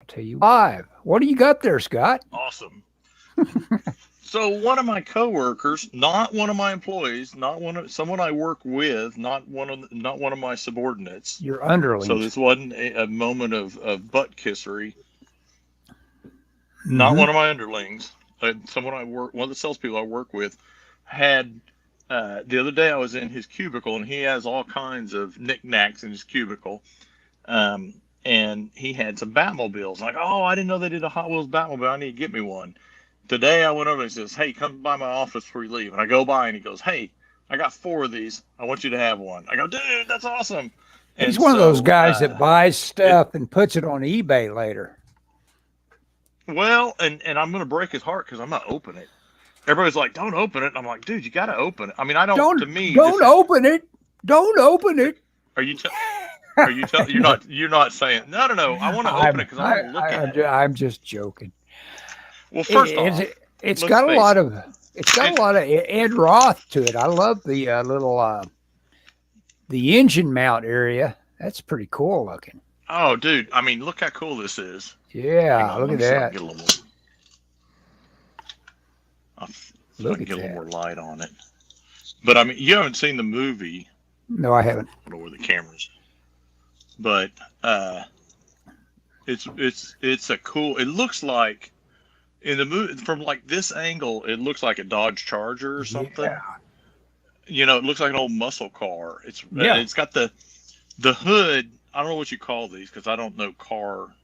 tell you live. What do you got there, Scott? Awesome. So one of my coworkers, not one of my employees, someone I work with, not one of my subordinates. Your So underlings. this wasn't a moment of butt kissery. Not Mm-hmm. one of my underlings. One of the salespeople I work with had. The other day I was in his cubicle, and he has all kinds of knickknacks in his cubicle. And he had some Batmobiles. Like, oh, I didn't know they did a Hot Wheels Batmobile. I need to get me one. Today I went over and he says, hey, come by my office before you leave. And I go by and he goes, hey, I got 4 of these. I want you to have one. I go, dude, that's awesome. He's one of those guys that buys stuff and puts it on eBay later. Well, and I'm going to break his heart because I'm not opening it. Everybody's like, don't open it. I'm like, dude, you got to open it. I mean, I don't, to me. Don't open it. Don't open it. Are you you're not saying, no. I want to open it because I want to look at it. I'm just joking. Well, first off, it's got a lot of Ed Roth to it. I love the little the engine mount area. That's pretty cool looking. Oh, dude! I mean, look how cool this is. Yeah, look at that. Get a little more light on it. But I mean, you haven't seen the movie. No, I haven't. I don't know where the camera's. But it's a cool. It looks like. In the movie, from like this angle, it looks like a Dodge Charger or something. Yeah. You know, it looks like an old muscle car. It's got the hood. I don't know what you call these because I don't know car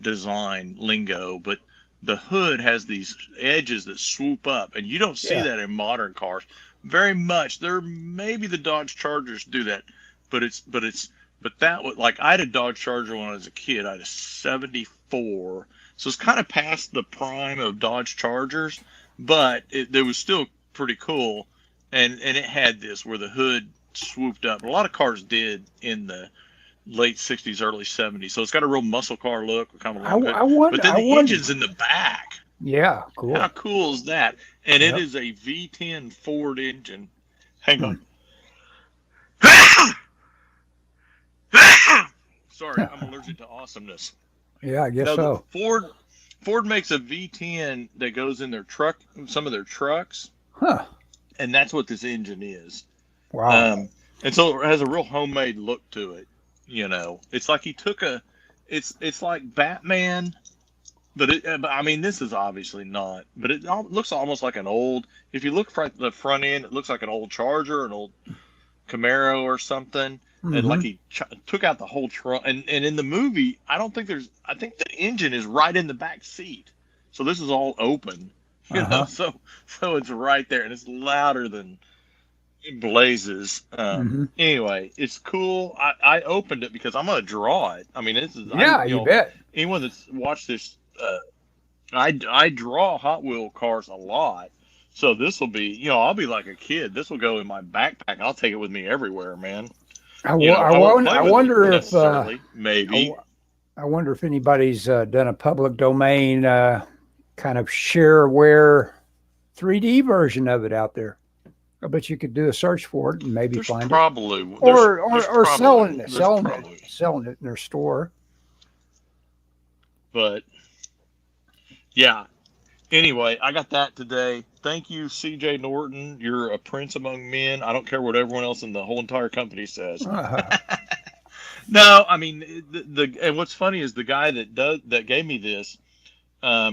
design lingo, but the hood has these edges that swoop up, and you don't see that in modern cars very much. Maybe the Dodge Chargers do that, but that was like I had a Dodge Charger when I was a kid. I had a '74. So it's kind of past the prime of Dodge Chargers, but it was still pretty cool. And it had this where the hood swooped up. A lot of cars did in the late 60s, early 70s. So it's got a real muscle car look. Kind of but then the engine's in the back. Yeah, cool. How cool is that? And it is a V10 Ford engine. Hang on. Sorry, I'm allergic to awesomeness. Yeah, I guess so. Ford makes a V10 that goes in their truck, some of their trucks. Huh. And that's what this engine is. Wow. And so it has a real homemade look to it. You know, it's like he took it's like Batman, but I mean, this is obviously not, but it looks almost like an old, if you look at the front end, it looks like an old Charger, an old Camaro or something. Mm-hmm. And like he took out the whole trunk, and in the movie, I think the engine is right in the back seat, so this is all open, you know, so it's right there, and it's louder than it blazes. Anyway, it's cool. I opened it because I'm gonna draw it. I mean, this is you bet. Anyone that's watched this, I draw Hot Wheel cars a lot. So this will be, I'll be like a kid. This will go in my backpack. I'll take it with me everywhere, man. I wonder if maybe. I wonder if anybody's done a public domain kind of shareware 3D version of it out there. I bet you could do a search for it and maybe find it. Or selling it in their store. But yeah. Anyway, I got that today. Thank you, C.J. Norton. You're a prince among men. I don't care what everyone else in the whole entire company says. No, I mean and what's funny is the guy that gave me this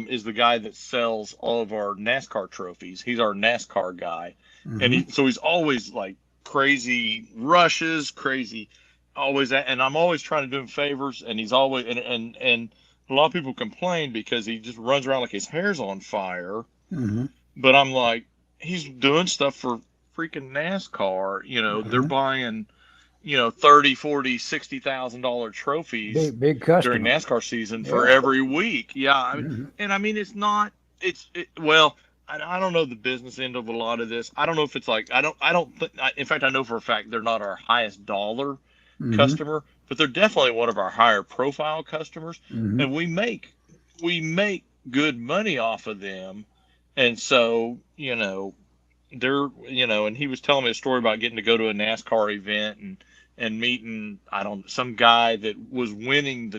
is the guy that sells all of our NASCAR trophies. He's our NASCAR guy, and he's always like crazy rushes, always, and I'm always trying to do him favors, and he's always and a lot of people complain because he just runs around like his hair's on fire. But I'm like, he's doing stuff for freaking NASCAR. They're buying, $30,000, $40,000, $60,000 trophies big customer during NASCAR season for every week. Yeah. And I mean, well, I don't know the business end of a lot of this. I don't know if it's like, in fact, I know for a fact they're not our highest dollar customer, but they're definitely one of our higher profile customers. And we make good money off of them. And so, they're, and he was telling me a story about getting to go to a NASCAR event and, and meeting some guy that was winning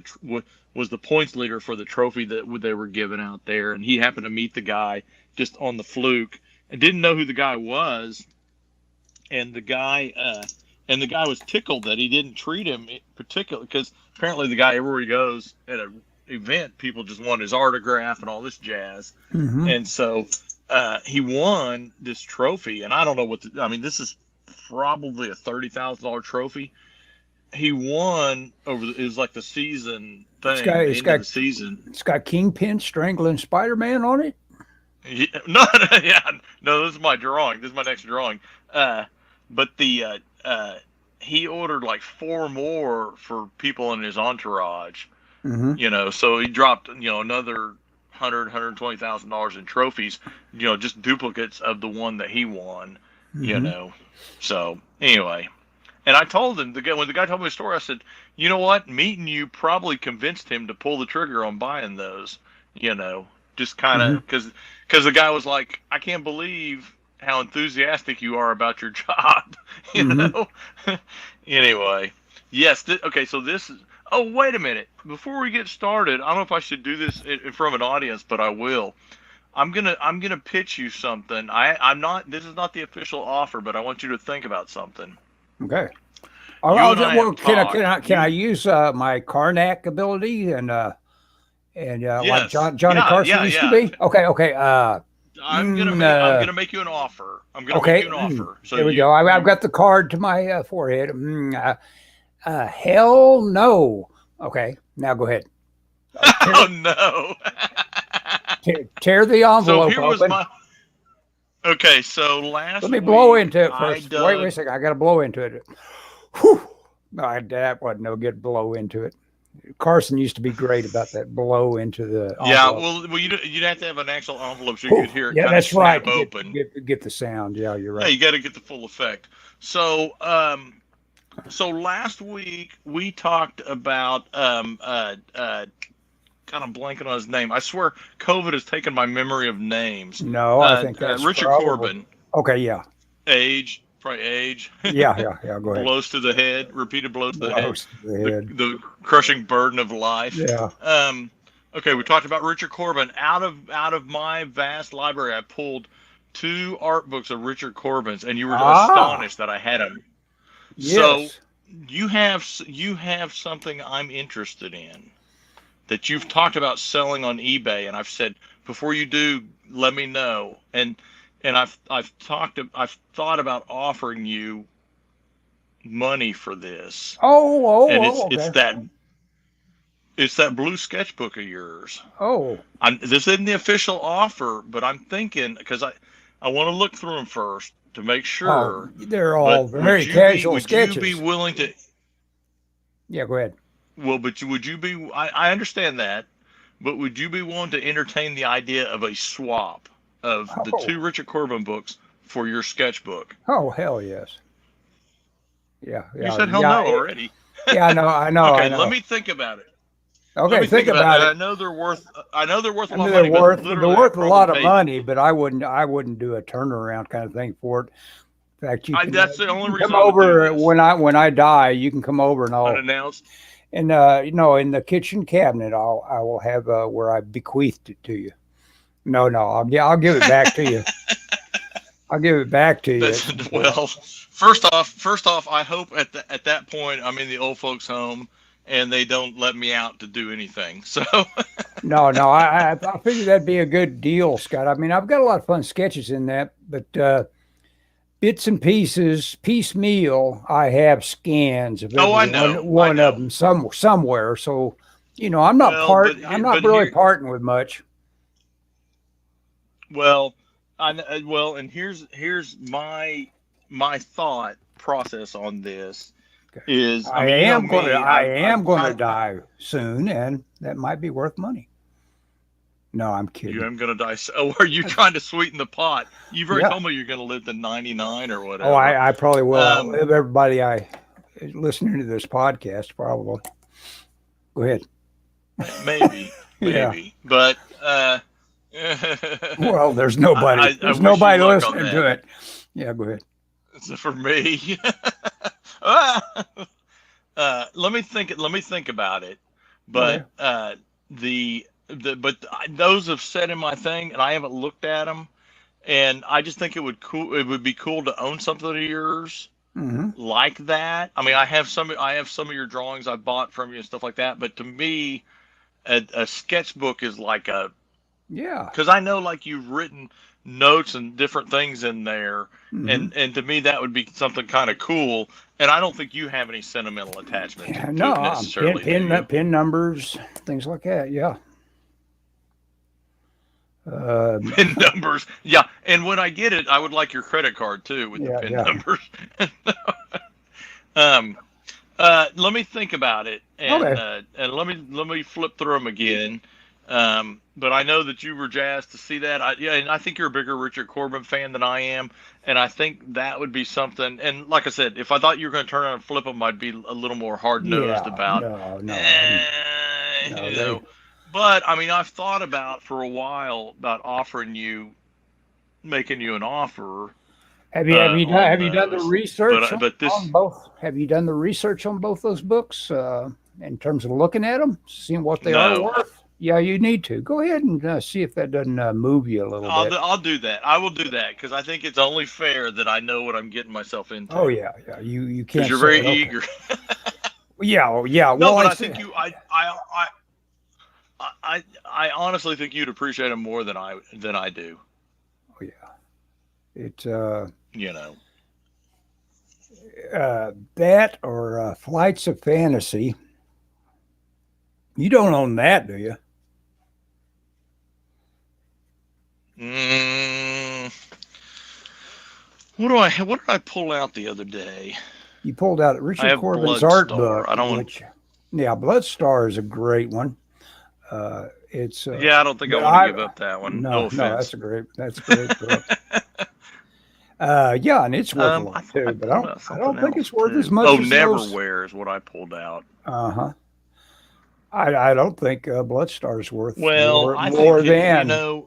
was the points leader for the trophy that they were giving out there, and he happened to meet the guy just on the fluke and didn't know who the guy was, and the guy was tickled that he didn't treat him particularly, because apparently the guy, everywhere he goes at an event, people just want his autograph and all this jazz. Mm-hmm. And so he won this trophy, and I don't know this is probably a $30,000 trophy. He won it was like the season thing. The season. It's got Kingpin strangling Spider-Man on it. Yeah, no, this is my drawing. This is my next drawing. But he ordered like 4 more for people in his entourage. Mm-hmm. So he dropped another $120,000 in trophies, just duplicates of the one that he won. Mm-hmm. So anyway, and I told him, when the guy told me the story, I said, you know what, meeting you probably convinced him to pull the trigger on buying those, just kind of because the guy was like, I can't believe how enthusiastic you are about your job, Anyway, yes. Okay. So this is, oh, wait a minute. Before we get started, I don't know if I should do this in front of an audience, but I will. I'm gonna pitch you something. This is not the official offer, but I want you to think about something. Okay. Can I use my Karnak ability and yes. like Johnny Carson used to be? Okay. I'm gonna make you an offer. Make you an offer. So there we go. I've got the card to my forehead. Hell no. Okay, now go ahead. Oh no. Tear the envelope open. Okay, so let me blow into it first. Wait a second. I got to blow into it. Whew. That wasn't no good. Blow into it. Carson used to be great about that. Blow into the envelope. Yeah, well, you'd have to have an actual envelope so you could hear it. Yeah, that's right. Open. Get the sound. Yeah, you're right. Yeah, you got to get the full effect. So, last week we talked about God, I'm blanking on his name. I swear, COVID has taken my memory of names. No, I think that's Richard Corben. Okay, yeah. Probably age. Yeah. Go ahead. Blows to the head, repeated blows to the head. The crushing burden of life. Yeah. Okay, we talked about Richard Corben. Out of my vast library, I pulled 2 art books of Richard Corben's, and you were astonished that I had them. Yes. So you have something I'm interested in that you've talked about selling on eBay, and I've said, before you do, let me know. And I've thought about offering you money for this. It's that blue sketchbook of yours. Oh. This isn't the official offer, but I'm thinking, because I want to look through them first to make sure. They're all very casual sketches. Would you be willing to? Yeah, go ahead. Well, but would you be? I understand that, but would you be willing to entertain the idea of a swap of the 2 Richard Corben books for your sketchbook? Oh, hell yes. Yeah. You said hell no already. Yeah, I know. Okay, I know. let me think about it. Okay, think about it. I know they're worth a lot of money. They're worth a lot of money, but I wouldn't do a turnaround kind of thing for it. In fact, that's the only reason. Come over when I die. You can come over and I'll unannounced. And in the kitchen cabinet, I will have where I bequeathed it to you. No, I'll give it back to you. I'll give it back to you. Well, first off, I hope at that point I'm in the old folks' home and they don't let me out to do anything. So no, I figured that'd be a good deal, Scott. I mean, I've got a lot of fun sketches in that, but bits and pieces, piecemeal, I have scans of one of them somewhere. So, I'm not really parting with much. Well, and here's my thought process on this. Is I am going to die soon, and that might be worth money. No, I'm kidding. You am going to die. Oh, are you trying to sweeten the pot? You've already told me you're going to live to 99 or whatever. Oh, I probably will. Everybody listening to this podcast probably. Go ahead. Maybe, but well, there's nobody. There's nobody listening to it. Yeah, go ahead. It's for me. let me think about it. But those have said in my thing, and I haven't looked at them. And I just think it would be cool to own something of yours like that. I mean, I have some of your drawings I bought from you and stuff like that. But to me, a sketchbook is like because I know like you've written notes and different things in there, and to me that would be something kind of cool. And I don't think you have any sentimental attachment to it necessarily. Pin numbers, things like that. Yeah. Pin numbers, yeah. And when I get it, I would like your credit card too with the pin numbers. Let me think about it, and let me flip through them again. But I know that you were jazzed to see that. And I think you're a bigger Richard Corben fan than I am, and I think that would be something. And like I said, if I thought you were going to turn around and flip them, I'd be a little more hard nosed about. No. But I mean, I've thought about for a while about making you an offer. Have you done the research on both? Have you done the research on both those books in terms of looking at them, seeing what they are worth? Yeah, you need to go ahead and see if that doesn't move you a little bit. I'll do that. I will do that because I think it's only fair that I know what I'm getting myself into. Oh yeah. You can't. Because you're very eager. Yeah. No, but I think I honestly think you'd appreciate them more than I do. Oh yeah, it's that or Flights of Fantasy. You don't own that, do you? What did I pull out the other day? You pulled out Richard Corben's art book. Bloodstar is a great one. It's I don't think I want to give up that one. No offense. That's a great book. And it's worth a lot too, but I don't think it's worth as much. Neverwhere is what I pulled out. I don't think Bloodstar is worth more than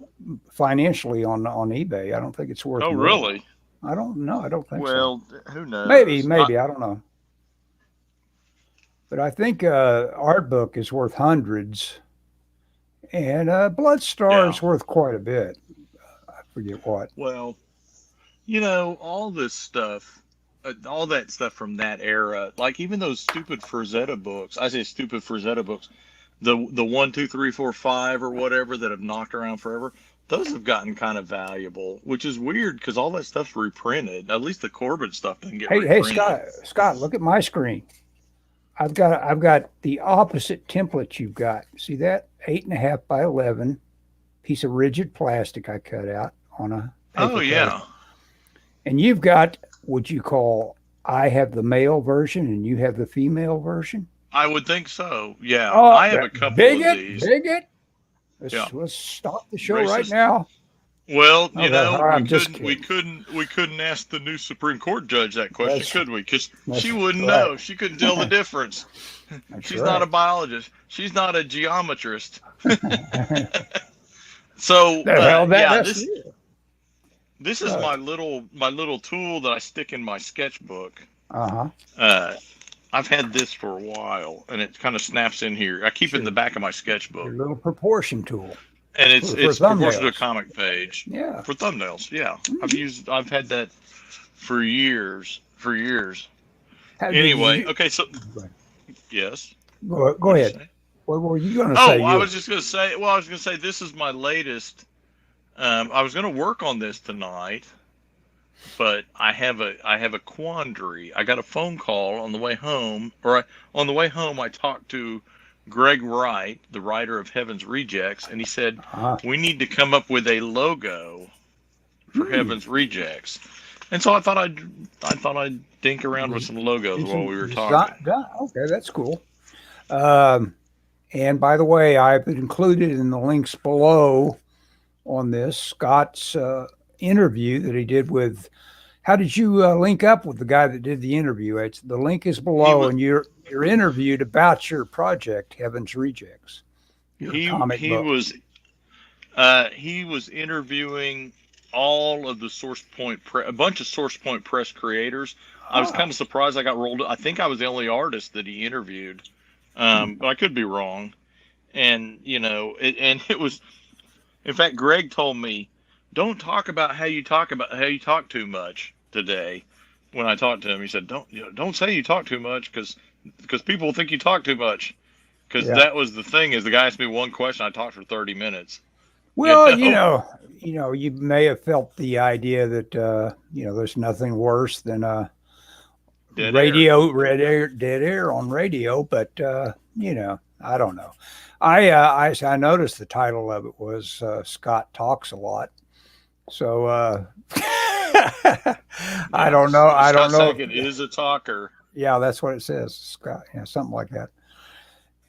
financially on eBay. I don't think it's worth. Oh, more. Really? I don't know. I don't think so. Well, who knows? Maybe. I don't know. But I think art book is worth hundreds, and Bloodstar is worth quite a bit. I forget what. Well, all this stuff, all that stuff from that era, like even those stupid Frazetta books. I say stupid Frazetta books, the 1, 2, 3, 4, 5 or whatever that have knocked around forever. Those have gotten kind of valuable, which is weird because all that stuff's reprinted. At least the Corben stuff doesn't get reprinted. Hey, Scott, look at my screen. I've got the opposite template you've got. See that? 8.5 by 11 piece of rigid plastic I cut out on a paper cutter. And you've got what you call, I have the male version and you have the female version. I would think so. Yeah. I have a couple of these. Bigot. Let's stop the show right now. Well, we couldn't ask the new Supreme Court judge that question, could we? Because she wouldn't know. She couldn't tell the difference. She's not a biologist. She's not a geometrist. So this is my little tool that I stick in my sketchbook. I've had this for a while, and it kind of snaps in here. I keep it in the back of my sketchbook. Your little proportion tool. And it's proportional to a comic page. Yeah. For thumbnails. Yeah. I've had that for years. Anyway, okay, so yes. Go ahead. What were you going to say? I was just going to say this is my latest. I was going to work on this tonight, but I have a quandary. I got a phone call on the way home, I talked to Greg Wright, the writer of Heaven's Rejects, and he said we need to come up with a logo for Heaven's Rejects. And so I thought I'd dink around with some logos while we were talking. Okay, that's cool. And by the way, I've included in the links below on this Scott's interview that he did with. How did you link up with the guy that did the interview? The link is below, and you're interviewed about your project, Heaven's Rejects. He was interviewing all of the a bunch of Source Point Press creators, I was kind of surprised I got rolled. I think I was the only artist that he interviewed, but I could be wrong. And it was. In fact, Greg told me, "Don't talk about how you talk too much today." When I talked to him, he said, "Don't say you talk too much because people will think you talk too much." Because that was the thing, is the guy asked me one question, I talked for 30 minutes. Well, you may have felt the idea that there's nothing worse than dead air on radio, but I don't know. I noticed the title of it was Scott Talks a Lot. So I don't know. I don't know. It is a talker. Yeah, that's what it says, Scott. Yeah, something like that.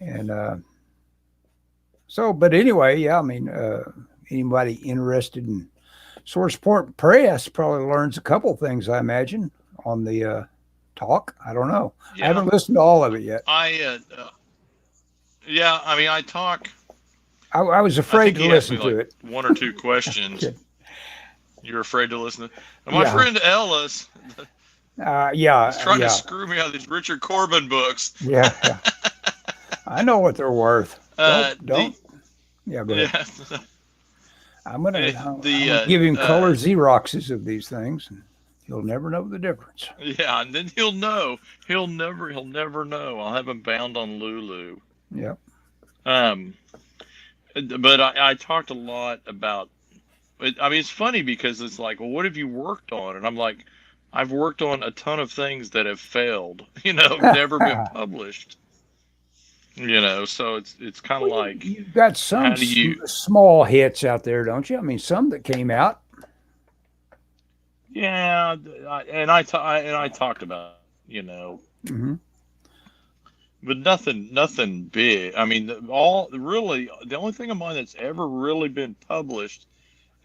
And but anyway, yeah, I mean, anybody interested in Source Point Press probably learns a couple things, I imagine, on the talk. I don't know. Yeah. I haven't listened to all of it yet. I talk. I was afraid to listen to it. One or two questions. You're afraid to listen to. And my friend Ellis. He's trying to screw me out of these Richard Corben books. Yeah. I know what they're worth. Don't. Yeah, go ahead. I'm gonna give him color Xeroxes of these things, and he'll never know the difference. Yeah, and then he'll know. He'll never know. I'll have him bound on Lulu. Yep. But I talked a lot about. I mean, it's funny because it's like, well, what have you worked on? And I'm like, I've worked on a ton of things that have failed. Never been published. So it's kind of like, you've got some small hits out there, don't you? I mean, some that came out. Yeah, and I talked about Mm-hmm. But nothing big. I mean, the only thing of mine that's ever really been published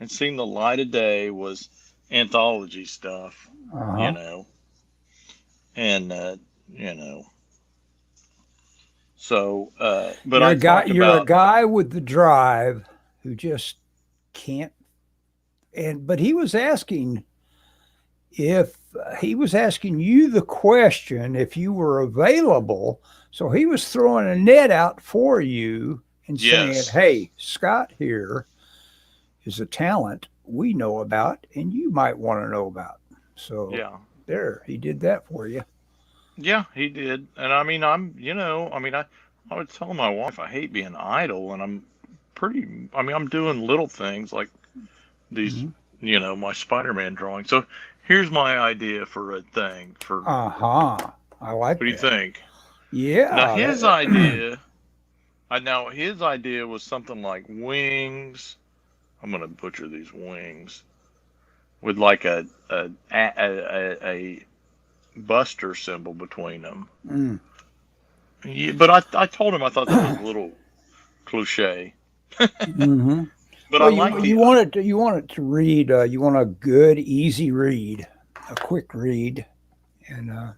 and seen the light of day was anthology stuff. And So, but you're a guy with the drive who just can't. But he was asking you the question if you were available. So he was throwing a net out for you and saying, "Hey, Scott here is a talent we know about and you might want to know about." So he did that for you. Yeah, he did. And I mean, I would tell my wife I hate being idle, and I'm doing little things like these, my Spider-Man drawing. So here's my idea for a thing for. I like. What do you think? Yeah. Now his idea was something like wings. I'm gonna butcher these wings with like a Buster symbol between them. Yeah, but I told him I thought that was a little cliche. Mm-hmm. But you want it to read. You want a good, easy read, a quick read, and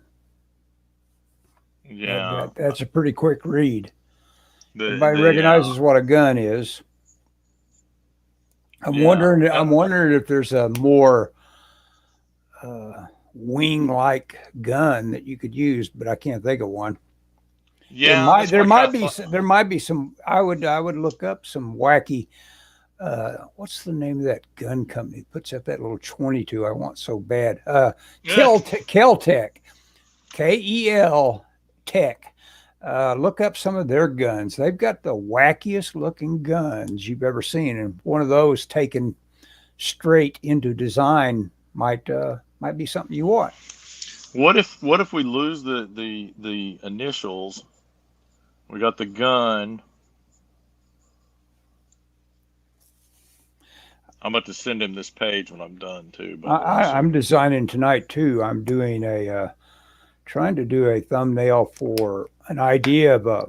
that's a pretty quick read. Everybody recognizes what a gun is. I'm wondering if there's a more wing-like gun that you could use, but I can't think of one. Yeah, there might be some. I would look up some wacky. What's the name of that gun company that puts up that little 22 I want so bad? Keltec, KEL Tech. Look up some of their guns. They've got the wackiest looking guns you've ever seen, and one of those taken straight into design might be something you want. What if we lose the initials? We got the gun. I'm about to send him this page when I'm done too. But I'm designing tonight too. I'm doing trying to do a thumbnail for an idea of a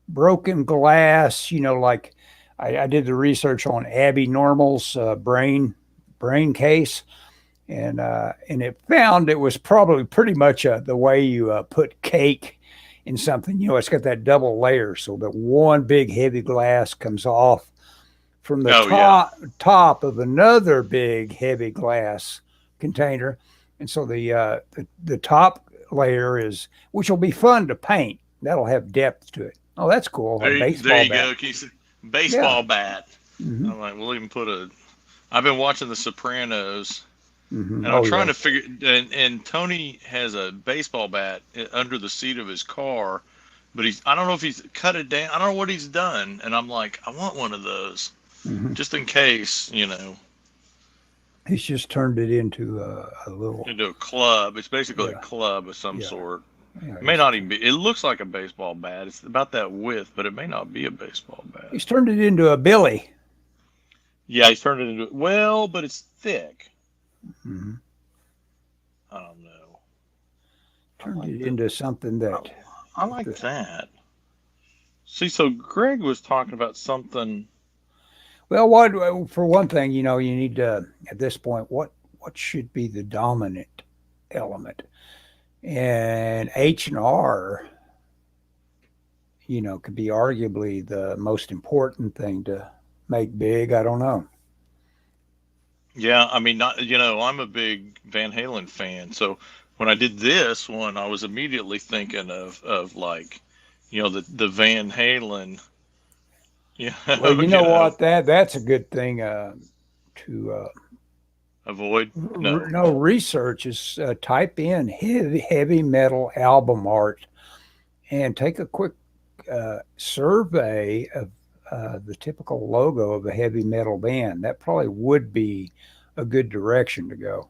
broken glass. Like I did the research on Abby Normal's brain case. And it found it was probably pretty much the way you put cake in something. It's got that double layer, so that one big heavy glass comes off from the top of another big heavy glass container, And so the top layer is, which will be fun to paint. That'll have depth to it. Oh, that's cool. There, A baseball there you bat. go, Keith. Baseball bat. Mm-hmm. I'm like, we'll even put a. I've been watching The Sopranos, Mm-hmm. and I'm trying to figure. And Tony has a baseball bat under the seat of his car, but I don't know if he's cut it down. I don't know what he's done, and I'm like, I want one of those, just in case, He's just turned it into a little. Into a club. It's basically a club of some sort. Yeah, It may not even be. It looks like a baseball bat. It's about that width, but it may not be a baseball bat. He's turned it into a billy. Yeah, he's turned it into. Well, but it's thick. Mm-hmm. I don't know. Turned it into something that. I like that. See, so Greg was talking about something. Well, for one thing, you need to, at this point, what should be the dominant element? And H&R, could be arguably the most important thing to make big. I don't know. Yeah, I mean, I'm a big Van Halen fan. So when I did this one, I was immediately thinking of like, the Van Halen. Yeah. Well, you know what? That's a good thing to avoid. No, research is type in heavy metal album art and take a quick survey of the typical logo of a heavy metal band. That probably would be a good direction to go.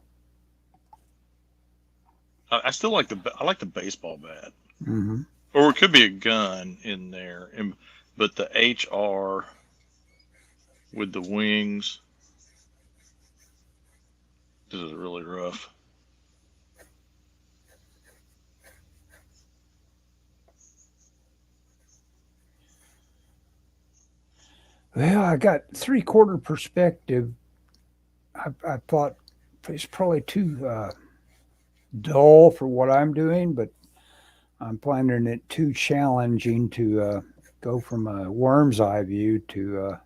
I still like the baseball bat, or it could be a gun in there, but the HR with the wings. This is really rough. Well, I got 3/4 perspective. I thought it's probably too dull for what I'm doing, but I'm finding it too challenging to go from a worm's eye view to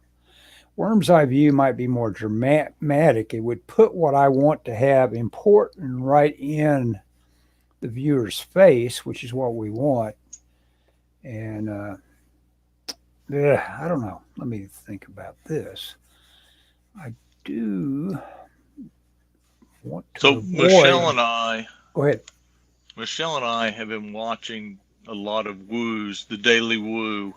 worm's eye view might be more dramatic. It would put what I want to have important right in the viewer's face, which is what we want. And I don't know. Let me think about this. I do want to. So Michelle and I. Go ahead. Michelle and I have been watching a lot of woos, the Daily Woo.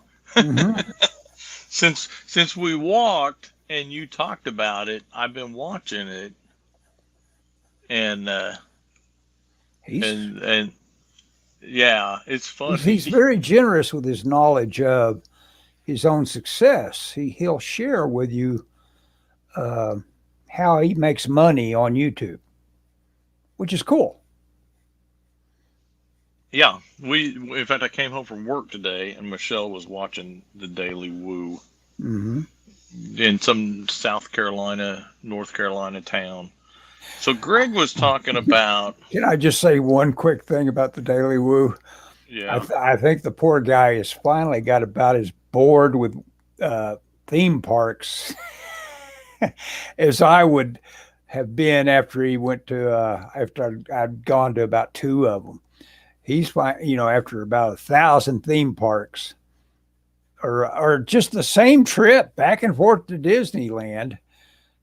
Since we walked and you talked about it, I've been watching it, and yeah, it's funny. He's very generous with his knowledge of his own success. He'll share with you how he makes money on YouTube, which is cool. Yeah, in fact, I came home from work today, and Michelle was watching the Daily Woo in some South Carolina, North Carolina town. So Greg was talking about. Can I just say one quick thing about the Daily Woo? Yeah, I think the poor guy has finally got about as bored with theme parks as I would have been after he went to after I'd gone to about 2 of them. He's fine, after about 1,000 theme parks, or just the same trip back and forth to Disneyland.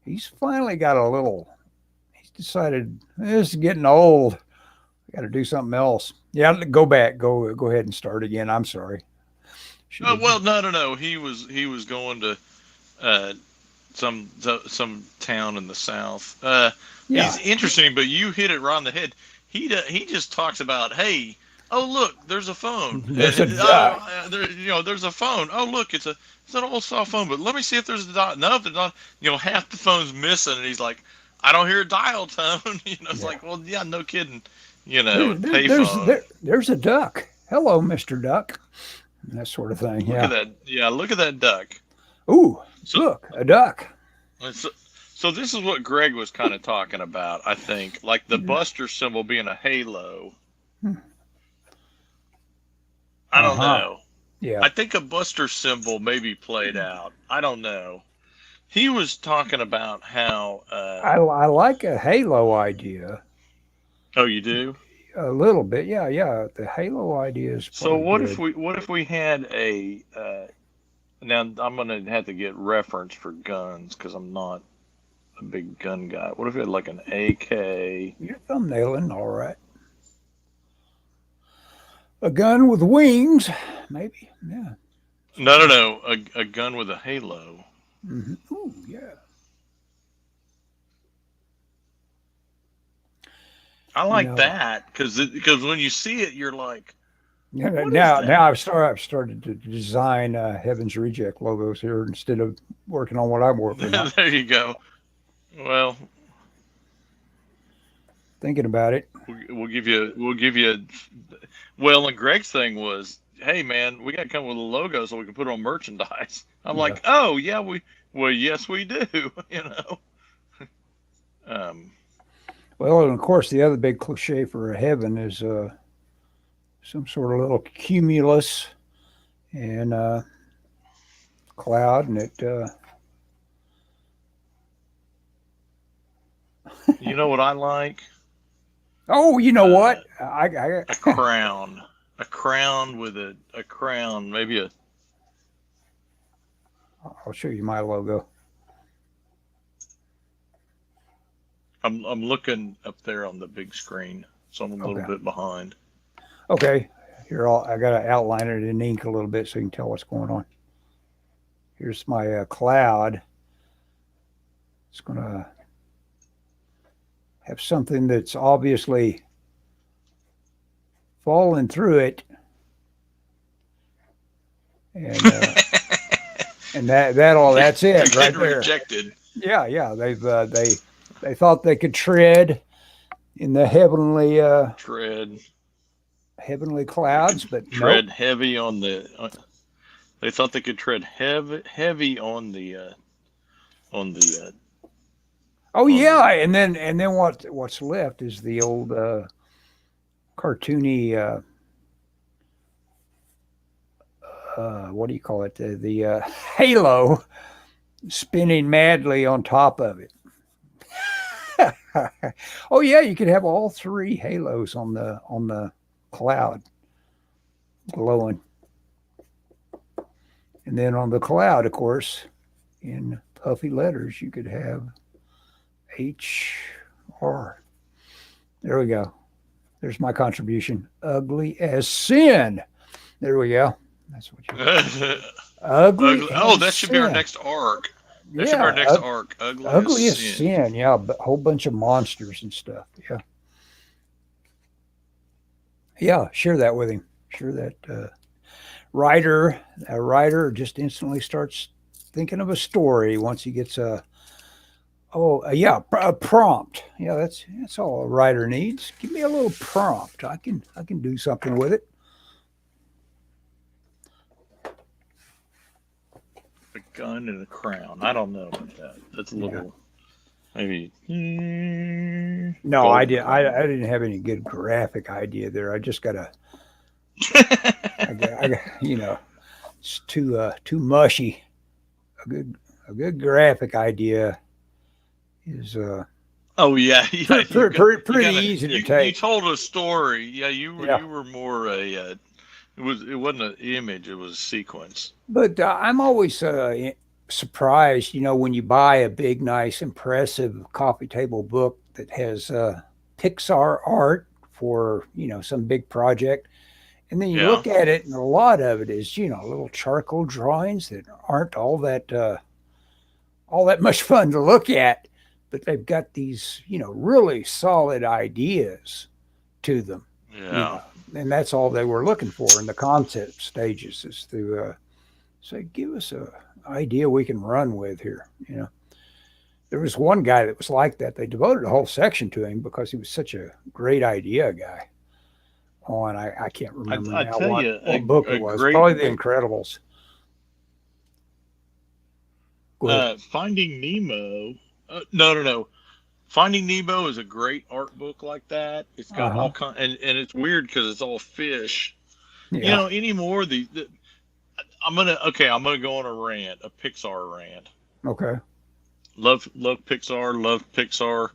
He's finally got he's decided this is getting old. I got to do something else. Yeah, go back. Go ahead and start again. I'm sorry. Well, no. He was going to some town in the south. He's interesting, but you hit it right on the head. He just talks about, hey, oh look, there's a phone. There's there's a phone. Oh look, it's an old cell phone, but let me see if there's a dial. No, there's not. Half the phone's missing, and he's like, I don't hear a dial tone. It's like, well, yeah, no kidding. Payphone. There's a duck. Hello, Mr. Duck. That sort of thing. Look at that. Yeah, look at that duck. Ooh, look, a duck. So this is what Greg was kind of talking about, I think, like the Buster symbol being a halo. I don't know. Yeah. I think a Buster symbol maybe played out. I don't know. He was talking about how I like a halo idea. Oh, you do? A little bit, yeah. The Halo idea is So probably good. what if we had a now I'm gonna have to get reference for guns because I'm not a big gun guy. What if we had like an AK? You're thumbnailing, all right. A gun with wings, maybe. Yeah. No. A gun with a halo. Mm-hmm. Ooh, yeah. I like that because when you see it, you're like, yeah. What Now I've started to design Heaven's Reject logos here instead of working on what I'm working on. There you go. Well, thinking about it. We'll give you. Well, and Greg's thing was, hey man, we got to come with a logo so we can put it on merchandise. I'm like, oh yeah, yes we do. You know. Well, and of course, the other big cliche for heaven is some sort of little cumulus and cloud, and it. You know what I like? Oh, you know what? A crown. A crown with a crown, maybe a. I'll show you my logo. I'm looking up there on the big screen, so I'm a little bit behind. Okay, here I got to outline it in ink a little bit so you can tell what's going on. Here's my cloud. It's going to have something that's obviously fallen through it, and that's it right there. Rejected. Yeah. They thought they could tread in the heavenly heavenly clouds, but tread heavy on the. They thought they could tread heavy on the. Oh yeah, and then what's left is the old cartoony. What do you call it? The halo spinning madly on top of it. Oh yeah, you could have all three halos on the cloud glowing. And then on the cloud, of course, in puffy letters, you could have HR. There we go. There's my contribution. Ugly as sin. There we go. That's what you ugly. Oh, that should be our next arc. That should be our next arc. Ugly as sin. Yeah, a whole bunch of monsters and stuff. Yeah. Yeah, share that with him. Share that. A writer just instantly starts thinking of a story once he gets a prompt. Yeah, that's all a writer needs. Give me a little prompt. I can do something with it. A gun and a crown. I don't know about that. That's a little maybe. No, I didn't have any good graphic idea there. I just got a. It's too mushy. A good graphic idea is oh yeah, pretty easy to take. You told a story. Yeah, you were more a it wasn't an image, it was a sequence. But I'm always surprised, when you buy a big, nice, impressive coffee table book that has Pixar art for some big project. And then you look at it, and a lot of it is, little charcoal drawings that aren't all that much fun to look at, but they've got these, really solid ideas to them. Yeah. And that's all they were looking for in the concept stages, is to say, give us an idea we can run with here. There was one guy that was like that. They devoted a whole section to him because he was such a great idea guy. And I can't remember now what book it was. Probably The Incredibles. Finding Nemo. No. Finding Nemo is a great art book like that. It's got all and it's weird because it's all fish. Yeah. Anymore I'm gonna go on a rant, a Pixar rant. Okay. Love Pixar.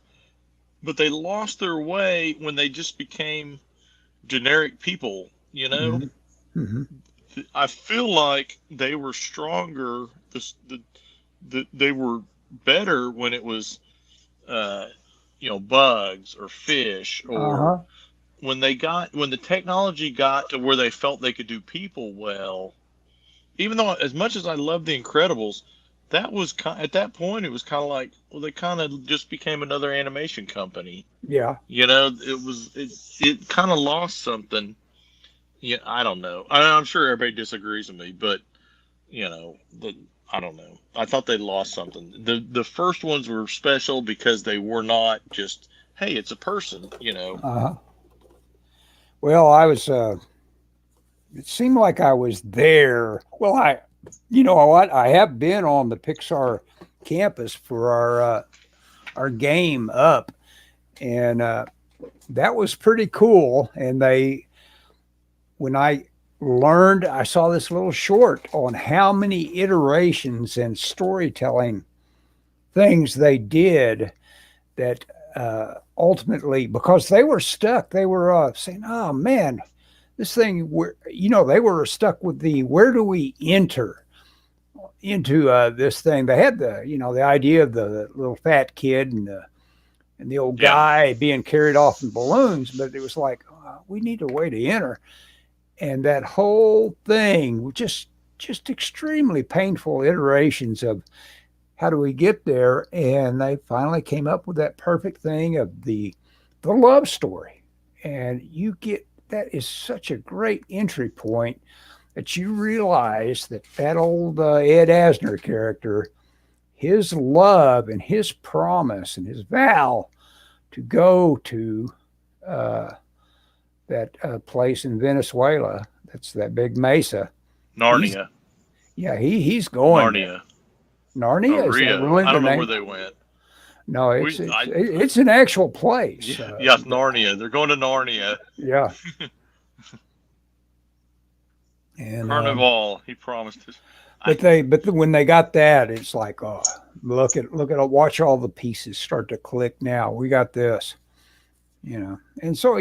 but they lost their way when they just became generic people, you know? Mm-hmm. Mm-hmm. I feel like they were stronger. They were better when it was, bugs or fish, or Uh-huh. when the technology got to where they felt they could do people well. Even though, as much as I love The Incredibles, that was at that point it was kind of like, well, they kind of just became another animation company. Yeah. It kind of lost something. Yeah, I don't know. I'm sure everybody disagrees with me, but I don't know. I thought they lost something. The first ones were special because they were not just, hey, it's a person. Uh-huh. Well, I was. It seemed like I was there. Well, you know what? I have been on the Pixar campus for our game up, and that was pretty cool. And when I learned, I saw this little short on how many iterations and storytelling things they did that ultimately, because they were stuck, they were saying, "Oh man, this thing," they were stuck with where do we enter into this thing? They had the idea of the little fat kid and the old Yeah. guy being carried off in balloons, but it was like, we need a way to enter. And that whole thing was just extremely painful iterations of how do we get there. And they finally came up with that perfect thing of the love story. And that is such a great entry point that you realize that old Ed Asner character, his love and his promise and his vow to go to that place in Venezuela, that's that big mesa. Narnia. He's going Narnia. there. Narnia? Is that Rio. really I don't the know name? where they went. No, it's an actual place. Yeah, Narnia. They're going to Narnia. Yeah. And Carnival, he promised us. But when they got that, it's like, oh, watch all the pieces start to click now. We got this, And so,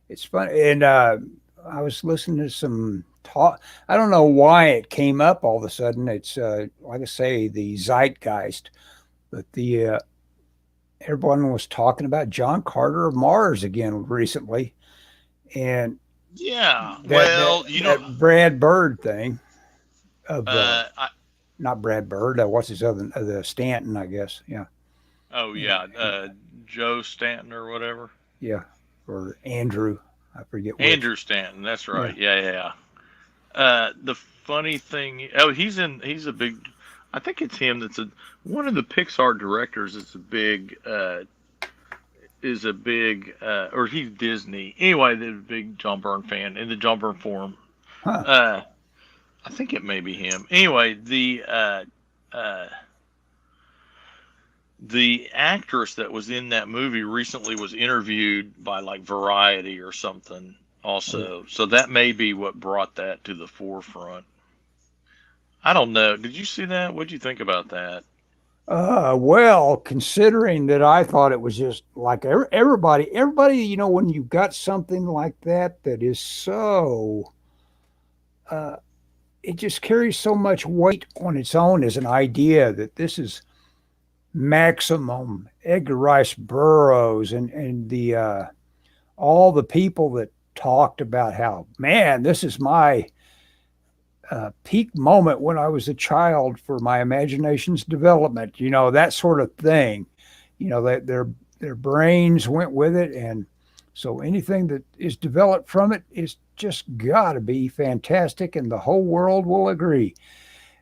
it's fun. And I was listening to some talk. I don't know why it came up all of a sudden. It's like I say, the zeitgeist, but everyone was talking about John Carter of Mars again recently, and yeah, that Brad Bird thing of not Brad Bird. What's his other the Stanton, I guess. Yeah. Oh yeah, Joe Stanton or whatever. Yeah, or Andrew. I forget. Andrew which. Stanton. That's right. Yeah. The funny thing. Oh, he's a big. I think it's him. That's one of the Pixar directors. Or he's Disney. Anyway, the big John Byrne fan in the John Byrne forum. Huh. I think it may be him. Anyway, the actress that was in that movie recently was interviewed by like Variety or something also. So that may be what brought that to the forefront. I don't know. Did you see that? What'd you think about that? Well, considering that I thought it was just like everybody, when you've got something like that is so, it just carries so much weight on its own as an idea that this is maximum Edgar Rice Burroughs and the all the people that talked about how, man, this is my peak moment when I was a child for my imagination's development, that sort of thing, that their brains went with it. And so anything that is developed from it is just got to be fantastic. And the whole world will agree.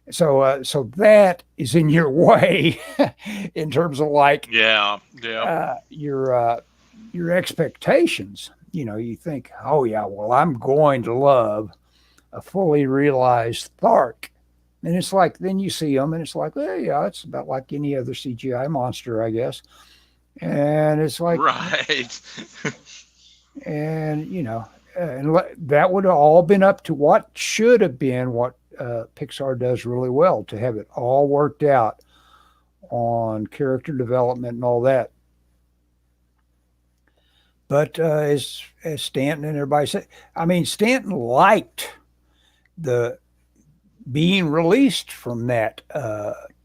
So that is in your way in terms of like, your expectations, you think, oh yeah, well, I'm going to love a fully realized Thark. And it's like, then you see them and it's like, well, yeah, it's about like any other CGI monster, I guess. And it's like, right. and, and that would have all been up to what should have been what Pixar does really well, to have it all worked out on character development and all that. But as Stanton and everybody said, I mean, Stanton liked the being released from that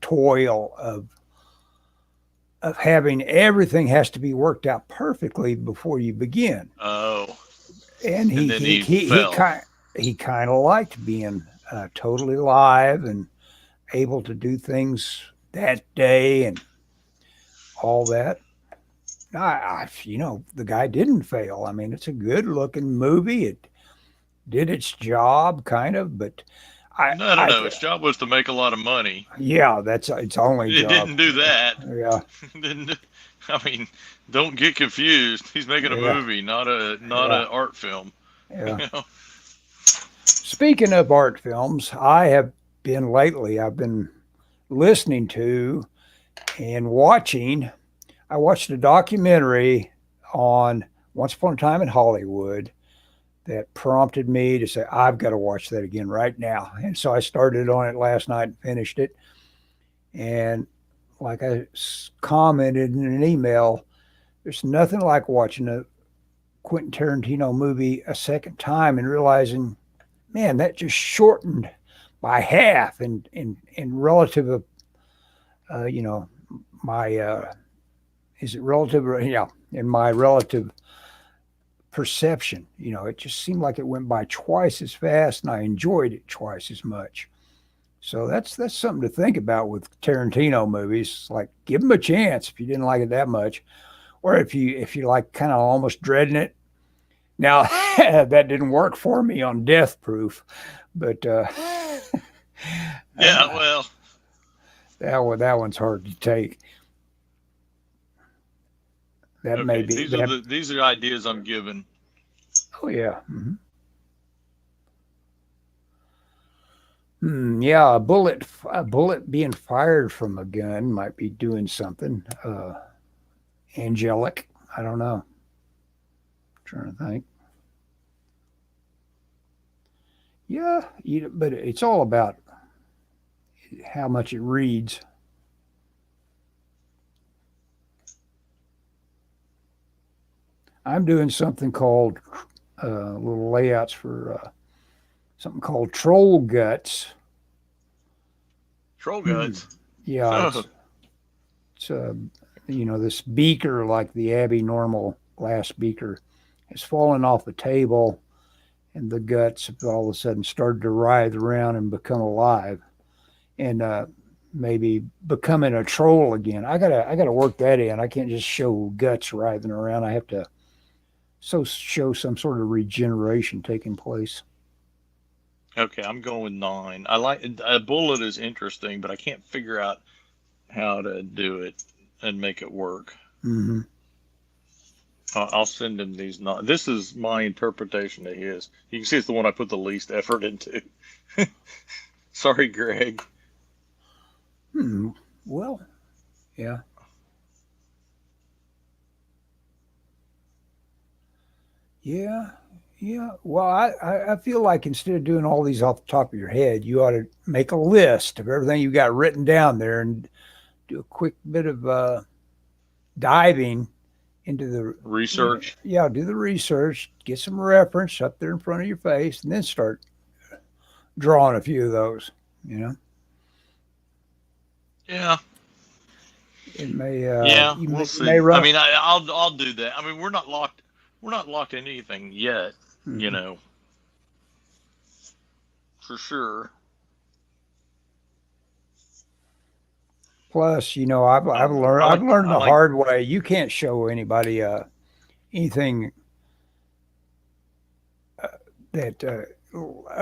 toil of having everything has to be worked out perfectly before you begin. Oh, and he kind of liked being totally live and able to do things that day and all that. The guy didn't fail. I mean, it's a good looking movie. It did its job, kind of, but no. Its job was to make a lot of money. Yeah, that's its only job. It didn't do that. Yeah. I mean, don't get confused. He's making a movie, not an art film. Yeah. You know? Speaking of art films, I've been listening to and watching. I watched a documentary on Once Upon a Time in Hollywood that prompted me to say, I've got to watch that again right now. And so I started on it last night and finished it. And like I commented in an email, there's nothing like watching a Quentin Tarantino movie a second time and realizing, man, that just shortened by half in relative of, my, is it relative? Yeah, in my relative perception, it just seemed like it went by twice as fast and I enjoyed it twice as much. So that's something to think about with Tarantino movies. Like, give them a chance if you didn't like it that much, or if you like kind of almost dreading it. Now that didn't work for me on Death Proof, but well, that one's hard to take. That may be. These are ideas I'm given. Oh yeah. Yeah, a bullet being fired from a gun might be doing something angelic. I don't know. I'm trying to think. Yeah, but it's all about how much it reads. I'm doing something called little layouts for something called Troll Guts. Troll Guts? Yeah. It's this beaker, like the Abbey normal glass beaker, has fallen off the table, and the guts have all of a sudden started to writhe around and become alive, and maybe becoming a troll again. I gotta work that in. I can't just show guts writhing around. I have to show some sort of regeneration taking place. Okay, I'm going with 9. I like a bullet is interesting, but I can't figure out how to do it and make it work. Mm-hmm. I'll send him these. This is my interpretation of his. You can see it's the one I put the least effort into. Sorry, Greg. Well, yeah. Yeah. Well, I feel like instead of doing all these off the top of your head, you ought to make a list of everything you got written down there and do a quick bit of diving into the research. Yeah, do the research, get some reference up there in front of your face, and then start drawing a few of those, Yeah. It may. We'll see. I mean, I'll do that. I mean, we're not locked. We're not locked in anything yet, for sure. Plus, I've learned the hard way. You can't show anybody anything that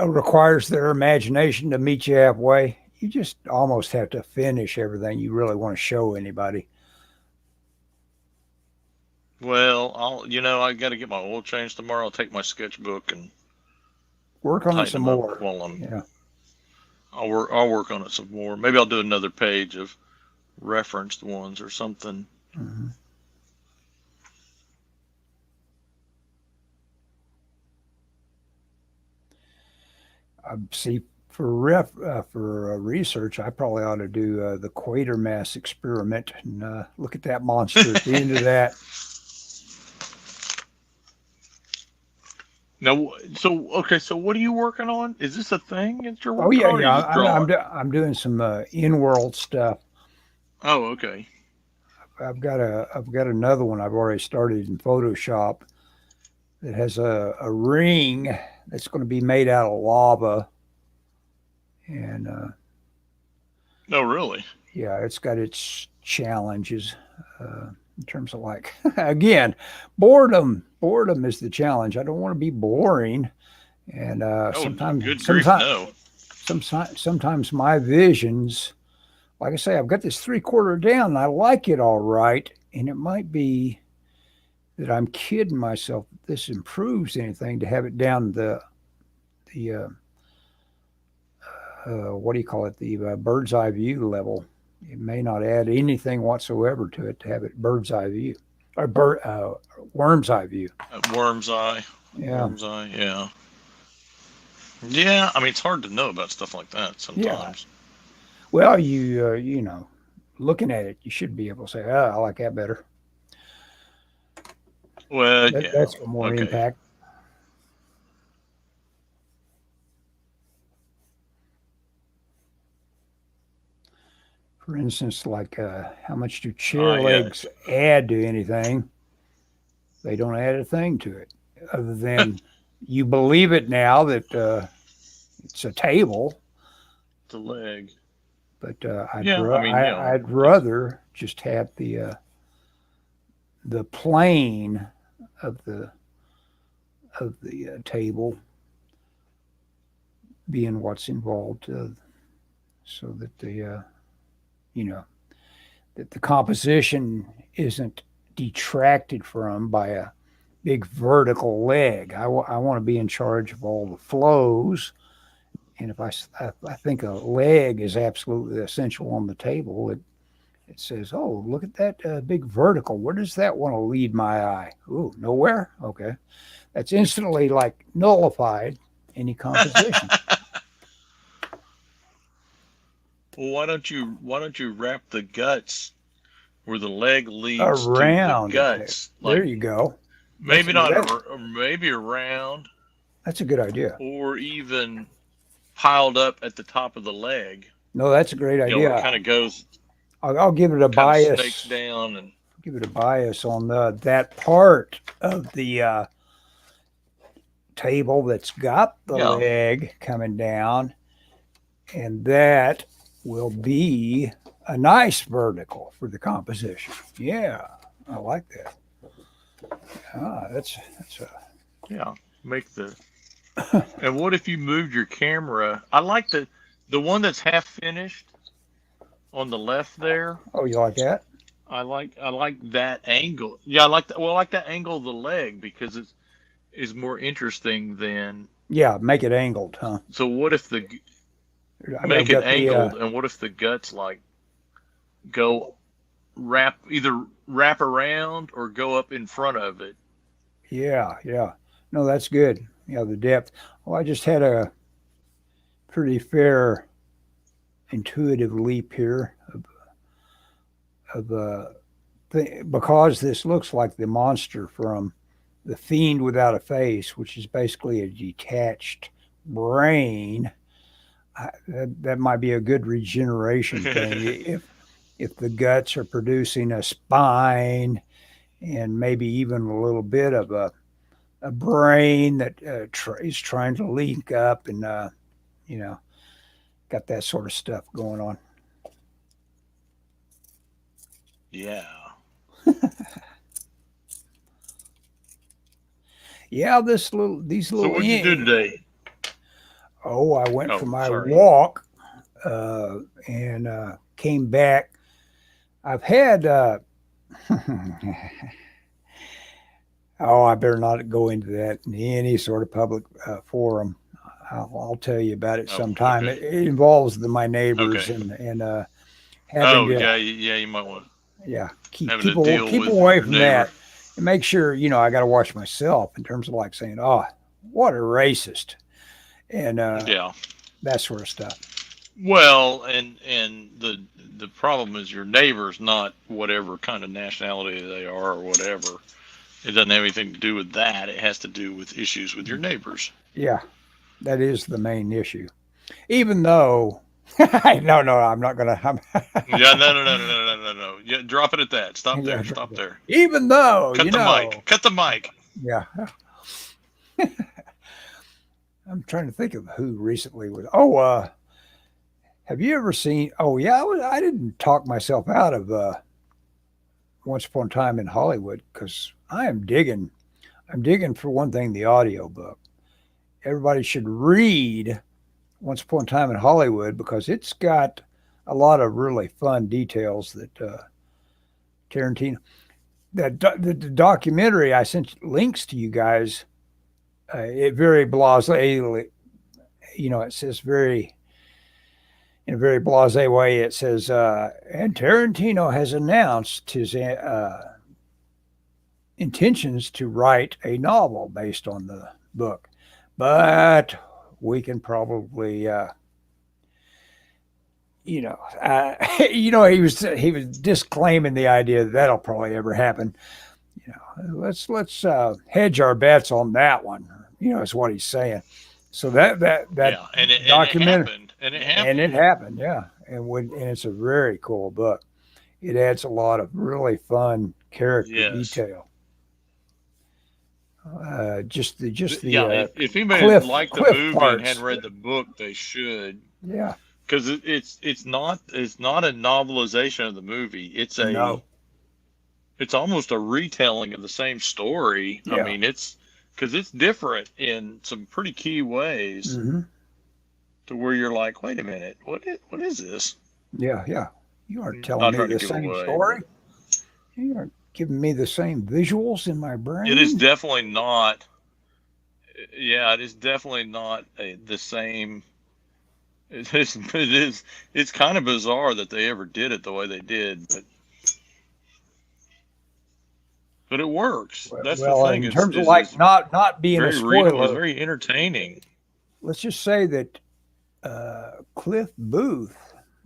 requires their imagination to meet you halfway. You just almost have to finish everything you really want to show anybody. Well, I got to get my oil changed tomorrow. I'll take my sketchbook and work on it some more. I'll work on it some more. Maybe I'll do another page of referenced ones or something. Mm-hmm. See, for research, I probably ought to do the Quatermass experiment and look at that monster at the end of that. Now, so what are you working on? Is this a thing that you're Oh working yeah, on, or are yeah. you just drawing? I'm doing some in-world stuff. Oh, okay. I've got another one I've already started in Photoshop that has a ring that's going to be made out of lava, and No, really. yeah, it's got its challenges in terms of like again, boredom. Boredom is the challenge. I don't want to be boring, and Oh, good grief, no. sometimes my visions, like I say, I've got this 3/4 down, and I like it all right, and it might be that I'm kidding myself that this improves anything to have it down the what do you call it, the bird's eye view level. It may not add anything whatsoever to it to have it bird's eye view or worm's eye view. Worm's eye. Yeah. Worm's eye. Yeah. Yeah. I mean, it's hard to know about stuff like that sometimes. Yeah. Well, you know, looking at it, you should be able to say, "Oh, I like that better." Well, yeah. That's got more impact. For instance, like how much do chair legs add to anything? They don't add a thing to it, other than you believe it now that it's a table. It's a leg. But I'd rather just have the plane of the table being what's involved, so that that the composition isn't detracted from by a big vertical leg. I want to be in charge of all the flows. And if I think a leg is absolutely essential on the table, it says, oh, look at that big vertical. Where does that want to lead my eye? Ooh, nowhere? Okay. That's instantly like nullified any composition. Well, why don't you wrap the guts where the leg leads around to the guts? There you go. Maybe maybe around. That's a good idea. Or even piled up at the top of the leg. No, that's a great idea. It kind of goes. I'll give it a bias. Snakes down and give it a bias on that part of the table that's got the leg coming down, and that will be a nice vertical for the composition. Yeah, I like that. That's make the. And what if you moved your camera? I like the one that's half finished on the left there. Oh, you like that? I like that angle. Yeah, I like that. Well, I like that angle of the leg because it is more interesting than. Yeah, make it angled, huh? So what if make it angled, and what if the guts like go either wrap around or go up in front of it? Yeah. No, that's good. Yeah, the depth. Well, I just had a pretty fair intuitive leap here because this looks like the monster from The Fiend Without a Face, which is basically a detached brain. That might be a good regeneration thing if the guts are producing a spine and maybe even a little bit of a brain that is trying to link up and got that sort of stuff going on. Yeah. Yeah, these little. So what did you do today? Oh, I went for my walk and came back. I've had. I better not go into that in any sort of public forum. I'll tell you about it sometime. Okay. It involves my neighbors and having to. You might want. Yeah, keep away from that, and make sure I got to watch myself in terms of like saying, "Oh, what a racist," and that sort of stuff. Well, and the problem is your neighbor's not whatever kind of nationality they are or whatever. It doesn't have anything to do with that. It has to do with issues with your neighbors. Yeah, that is the main issue. Even though, no, I'm not gonna. Yeah, no. Yeah, drop it at that. Stop there. Stop there. Even though, cut the mic. Cut the mic. Yeah. I'm trying to think of who recently was. Oh, have you ever seen? Oh, yeah, I didn't talk myself out of Once Upon a Time in Hollywood because I'm digging for one thing the audiobook. Everybody should read Once Upon a Time in Hollywood because it's got a lot of really fun details that Tarantino. The documentary I sent links to you guys. It very blasé, it says in a very blasé way. It says, and Tarantino has announced his intentions to write a novel based on the book, but we can probably, he was disclaiming the idea that that'll probably ever happen. Let's hedge our bets on that one. Is what he's saying. So that documentary, and it happened, yeah. And it's a very cool book. It adds a lot of really fun character detail. If anybody liked the movie and hadn't read the book, they should. Yeah, because it's not a novelization of the movie. It's almost a retelling of the same story. Yeah. I mean, it's different in some pretty key ways to where you're like, wait a minute, what is this? Yeah. You aren't telling me the same story. You aren't giving me the same visuals in my brain. It is definitely not. Yeah, it is definitely not the same. It's kind of bizarre that they ever did it the way they did, but it works. That's the thing. In terms of like not being a spoiler, it was very entertaining. Let's just say that Cliff Booth,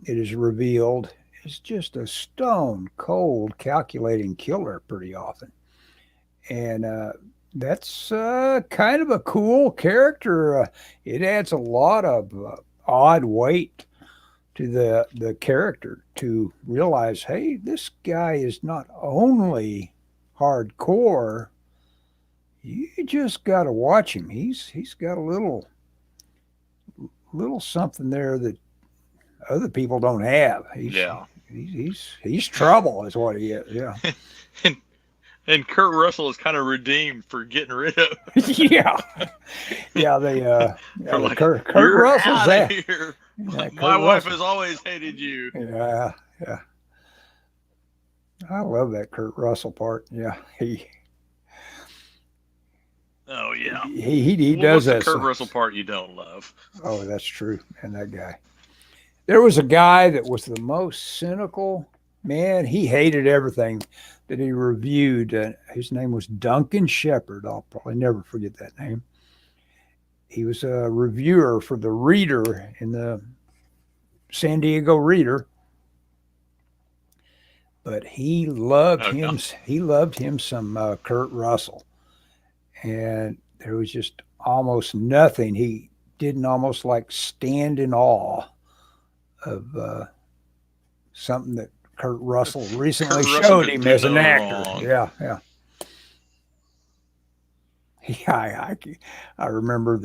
it is revealed, is just a stone cold calculating killer pretty often, and that's kind of a cool character. It adds a lot of odd weight to the character to realize, hey, this guy is not only hardcore. You just got to watch him. He's got a little something there that other people don't have. He's trouble is what he is. Yeah. and Kurt Russell is kind of redeemed for getting rid of. Yeah. Kurt Russell's there. Here. Yeah, my wife has always hated you. Yeah. I love that Kurt Russell part. Yeah, Oh yeah. He does that. What's the Kurt Russell part you don't love? Oh, that's true. And that guy. There was a guy that was the most cynical man. He hated everything that he reviewed. His name was Duncan Shepard. I'll probably never forget that name. He was a reviewer for the Reader in the San Diego Reader. But he loved him. He loved him some Kurt Russell, and there was just almost nothing he didn't almost like stand in awe of something that Kurt Russell recently showed him as an actor. Yeah. I remember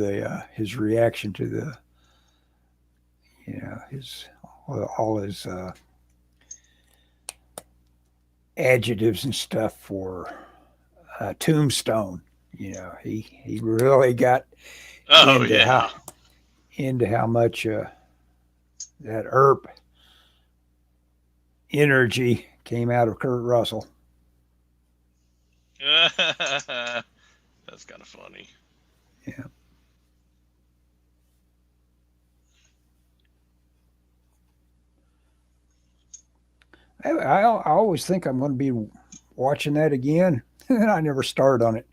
his reaction to all his adjectives and stuff for Tombstone. He really got into how much that Earp energy came out of Kurt Russell. That's kind of funny. Yeah. I always think I'm going to be watching that again, and I never start on it.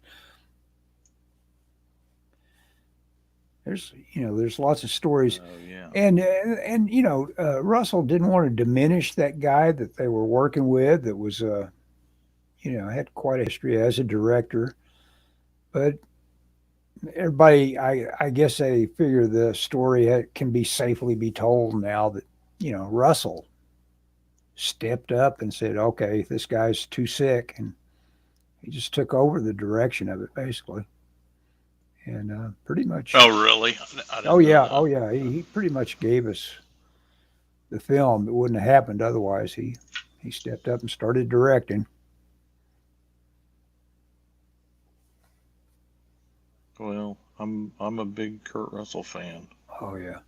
There's lots of stories, and Russell didn't want to diminish that guy that they were working with. That was had quite a history as a director. But everybody, I guess they figure the story can be safely be told now that, Russell stepped up and said, okay, this guy's too sick. And he just took over the direction of it, basically. And pretty much. Oh, really? Oh, yeah. Oh, yeah. He pretty much gave us the film. It wouldn't have happened otherwise. He stepped up and started directing. Well, I'm a big Kurt Russell fan. Oh, yeah.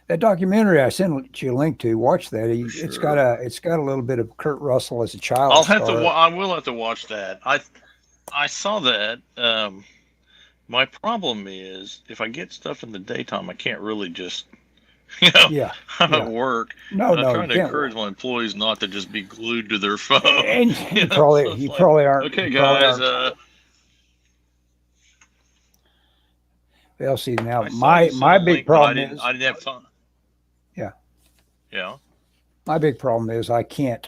That documentary I sent you a link to, watch that. Sure. It's got a little bit of Kurt Russell as a child. I will have to watch that. I saw that. My problem is if I get stuff in the daytime, I can't really just, I'm at work. I'm trying to encourage my employees not to just be glued to their phone. And you probably aren't. Okay, guys. Well, see, now my big problem is I didn't have time. Yeah. Yeah. My big problem is I can't.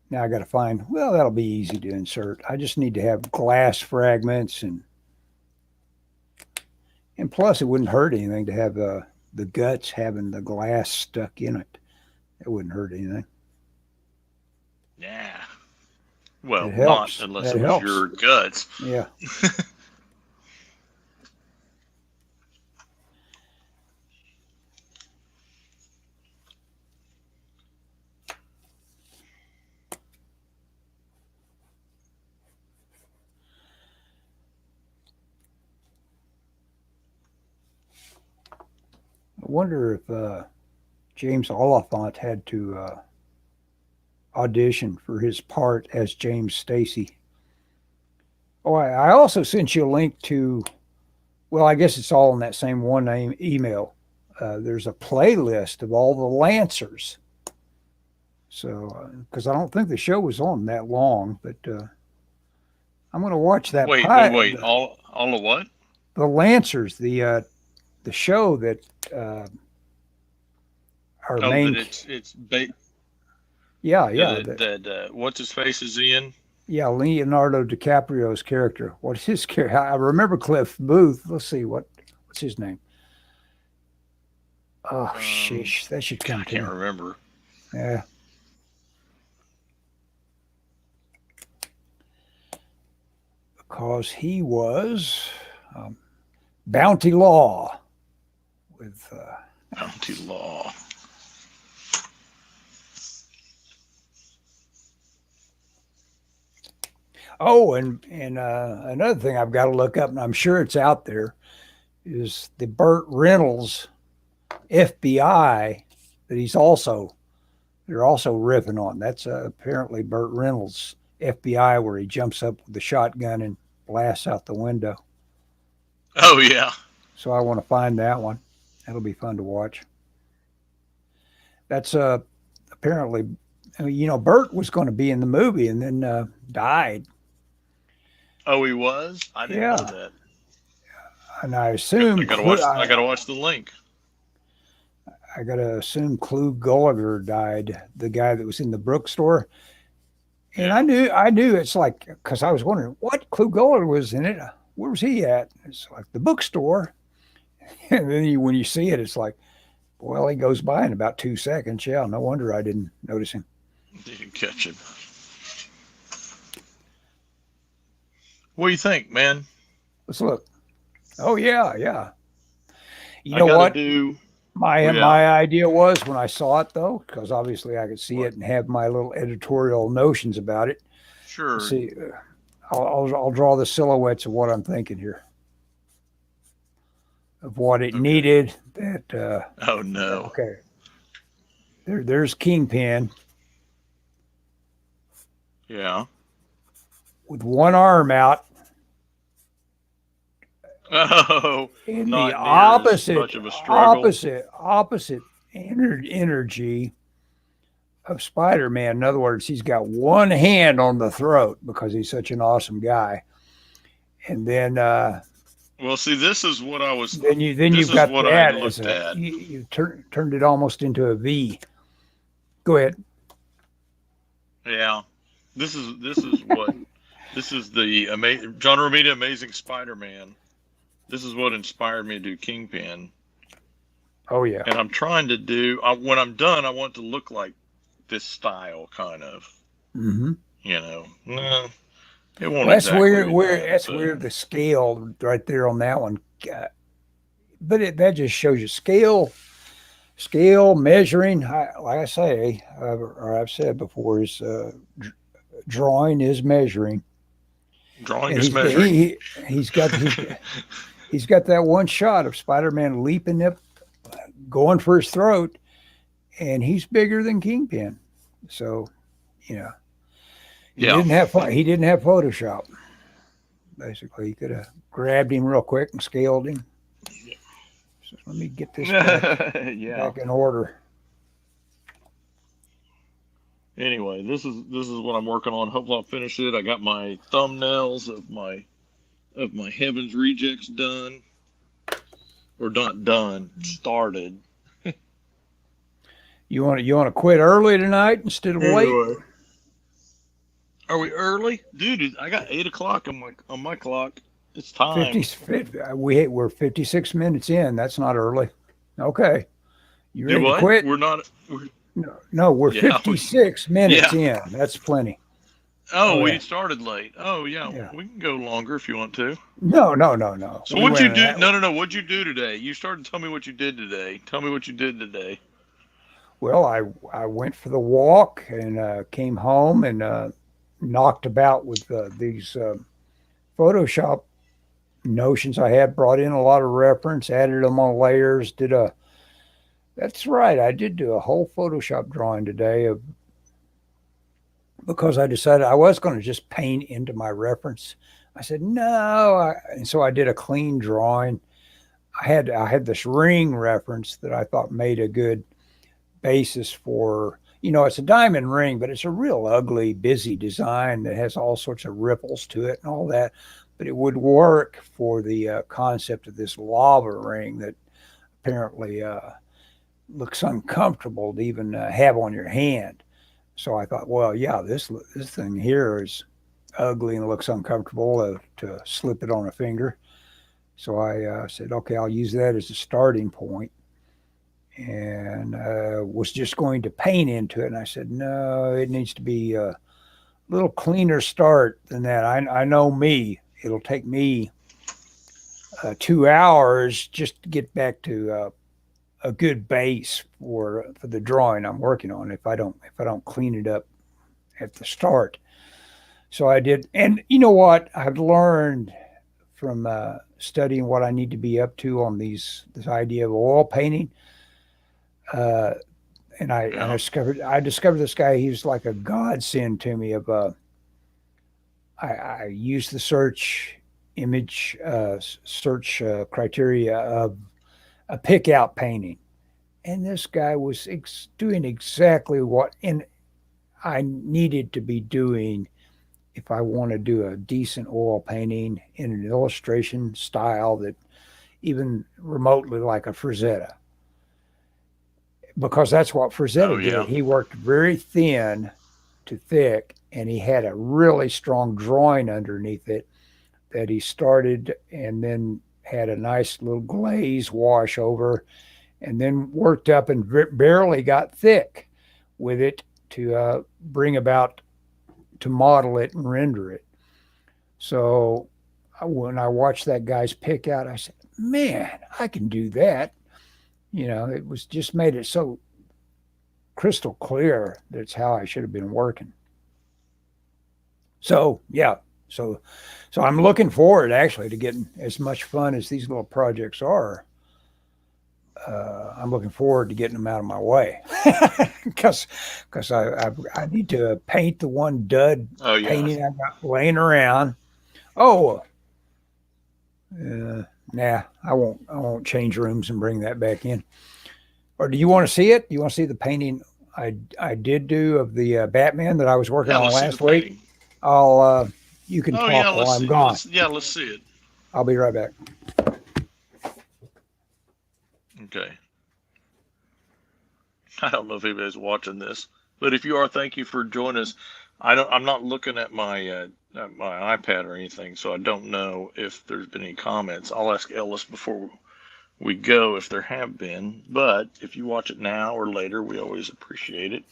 Now I got to find. Well, that'll be easy to insert. I just need to have glass fragments and plus it wouldn't hurt anything to have the guts having the glass stuck in it. It wouldn't hurt anything. Yeah. Well, not unless it was your guts. Yeah. I wonder if James Oliphant had to audition for his part as James Stacy. Oh, I also sent you a link to, well, I guess it's all in that same one name email. There's a playlist of all the Lancers. So, because I don't think the show was on that long, but I'm going to watch that. Wait, all of what? The Lancers, the show that our main. Yeah. That what's his face is in? Yeah, Leonardo DiCaprio's character. What's his character? I remember Cliff Booth. Let's see what's his name. Oh, sheesh, that should come. I can't remember. Yeah. Because he was Bounty Law with Bounty Law. Oh, and another thing I've got to look up, and I'm sure it's out there, is the Burt Reynolds FBI that they're also riffing on. That's apparently Burt Reynolds FBI, where he jumps up with the shotgun and blasts out the window. Oh, yeah. So I want to find that one. That'll be fun to watch. That's apparently, Burt was going to be in the movie and then died. Oh, he was? I didn't know that. And I assume I gotta watch the link. I gotta assume Clu Gulliver died, the guy that was in the Brooks store. And I knew it's like, because I was wondering what Clu Gulliver was in it. Where was he at? It's like the bookstore. And then when you see it, it's like, well, he goes by in about 2 seconds. Yeah, no wonder I didn't notice him. Didn't catch him. What do you think, man? Let's look. Oh, yeah. You know what? My idea was when I saw it, though, because obviously I could see it and have my little editorial notions about it. Sure. Let's see, I'll draw the silhouettes of what I'm thinking here, of what it needed. That. Oh no. Okay. There's Kingpin. Yeah. With one arm out. Oh, in not the opposite, much of a struggle. opposite energy of Spider-Man. In other words, he's got one hand on the throat because he's such an awesome guy. And then, well, see, this is what I was. Then you've got that. You turned it almost into a V. Go ahead. Yeah. This is what this is the John Romita Amazing Spider-Man. This is what inspired me to do Kingpin. Oh yeah. And I'm trying to do. When I'm done, I want it to look like this style, kind of. Mm-hmm. You know, no, it won't. Well, that's exactly where the scale right there on that one. But that just shows you scale measuring. Like I say, or I've said before, is drawing is measuring. Drawing is measuring. He's got that one shot of Spider-Man leaping up, going for his throat, and he's bigger than Kingpin. So, you know, he didn't have Photoshop. Basically, he could have grabbed him real quick and scaled him. So let me get this back in order. Anyway, this is what I'm working on. Hopefully, I'll finish it. I got my thumbnails of my Heaven's Rejects done, or not done, started. You want to quit early tonight instead of late? Are we early, dude? I got 8 o'clock on my clock. It's time. We're 56 minutes in. That's not early. Okay, you ready to quit? We're not. No, we're 56 minutes in. That's plenty. Oh, we started late. Oh, yeah. We can go longer if you want to. No. So what'd you do? No. What'd you do today? You started to tell me what you did today. Tell me what you did today. Well, I went for the walk and came home and knocked about with these Photoshop notions I had, brought in a lot of reference, added them on layers, that's right, I did do a whole Photoshop drawing today because I decided I was going to just paint into my reference. I said, no. And so I did a clean drawing. I had this ring reference that I thought made a good basis for, it's a diamond ring, but it's a real ugly, busy design that has all sorts of ripples to it and all that. But it would work for the concept of this lava ring that apparently looks uncomfortable to even have on your hand. So I thought, well, yeah, this thing here is ugly and looks uncomfortable to slip it on a finger. So I said, okay, I'll use that as a starting point, and was just going to paint into it. And I said, no, it needs to be a little cleaner start than that. I know me. It'll take me 2 hours just to get back to a good base for the drawing I'm working on if I don't clean it up at the start. So I did. And you know what? I've learned from studying what I need to be up to on this idea of oil painting. And I discovered this guy. He was like a godsend to me. I used the search criteria of a pick out painting, and this guy was doing exactly what I needed to be doing if I want to do a decent oil painting in an illustration style that even remotely like a Frazetta. Because that's what Frazetta did. He worked very thin to thick, and he had a really strong drawing underneath it that he started and then had a nice little glaze wash over, and then worked up and barely got thick with it to bring about to model it and render it. So when I watched that guy's pick out, I said, man, I can do that. It was just made it so crystal clear that's how I should have been working. So, yeah. So I'm looking forward actually to getting as much fun as these little projects are. I'm looking forward to getting them out of my way because I need to paint the one dud painting I got laying around. Nah, I won't change rooms and bring that back in. Or do you want to see it? Do you want to see the painting I did do of the Batman that I was working on last week? You can talk while I'm gone. Let's see it. I'll be right back. Okay. I don't know if anybody's watching this, But if you are, thank you for joining us. I'm not looking at my iPad or anything, so I don't know if there's been any comments. I'll ask Ellis before we go if there have been. But if you watch it now or later, we always appreciate it.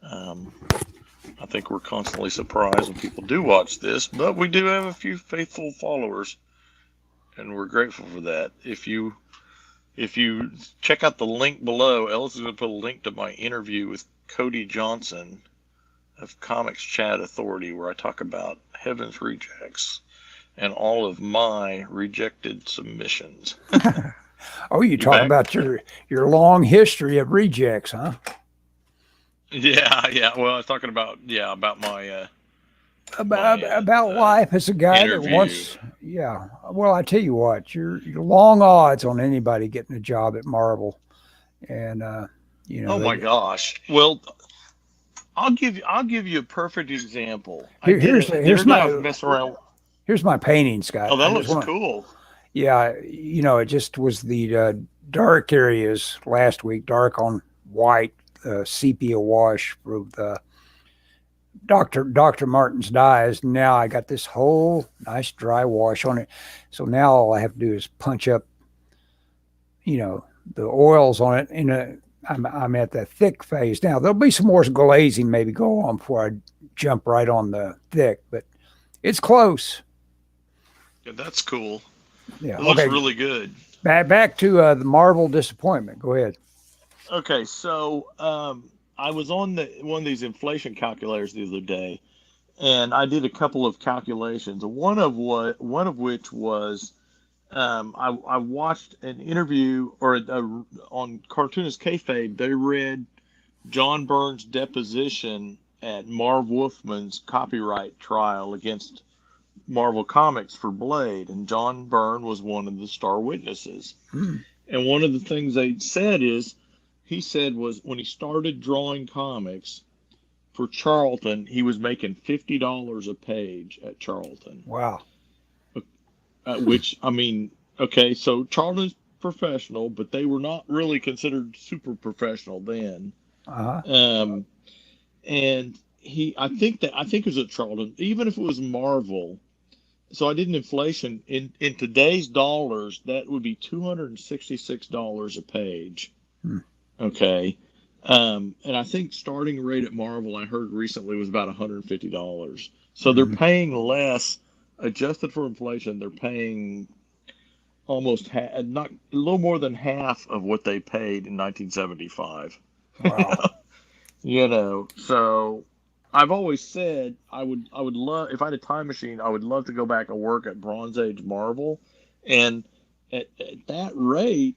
I think we're constantly surprised when people do watch this, but we do have a few faithful followers, and we're grateful for that. If you check out the link below, Ellis is going to put a link to my interview with Cody Johnson of Comics Chat Authority, where I talk about Heaven's Rejects and all of my rejected submissions. Oh, you talk about your long history of rejects, huh? Yeah. Well, I was talking about my about life as a guy interview. that wants. Yeah. Well, I tell you what, you're long odds on anybody getting a job at Marvel, and Oh my gosh. Well, I'll give you a perfect example. Here's my mess around. Here's my painting, Scott. Oh, that looks cool. Yeah, it just was the dark areas last week, dark on white, sepia wash for the Dr. Martin's dyes. Now I got this whole nice dry wash on it. So now all I have to do is punch up, the oils on it. And I'm at the thick phase now. There'll be some more glazing maybe go on before I jump right on the thick, but it's close. Yeah, that's cool. Yeah, it looks really good. Back to the Marvel disappointment. Go ahead. Okay, so I was on one of these inflation calculators the other day, and I did a couple of calculations. One of which was I watched an interview on Cartoonist Kayfabe. They read John Byrne's deposition at Marv Wolfman's copyright trial against Marvel Comics for Blade, and John Byrne was one of the star witnesses. And one of the things they said was when he started drawing comics for Charlton, he was making $50 a page at Charlton. Wow. Which, I mean, okay, so Charlton's professional, but they were not really considered super professional then. Uh-huh. And I think it was at Charlton, even if it was Marvel. So I did an inflation in today's dollars, that would be $266 a page. Okay. And I think starting rate at Marvel, I heard recently, was about $150. So they're paying less, adjusted for inflation. They're paying almost a little more than half of what they paid in 1975. Wow. So I've always said I would love, if I had a time machine, I would love to go back and work at Bronze Age Marvel, and at that rate,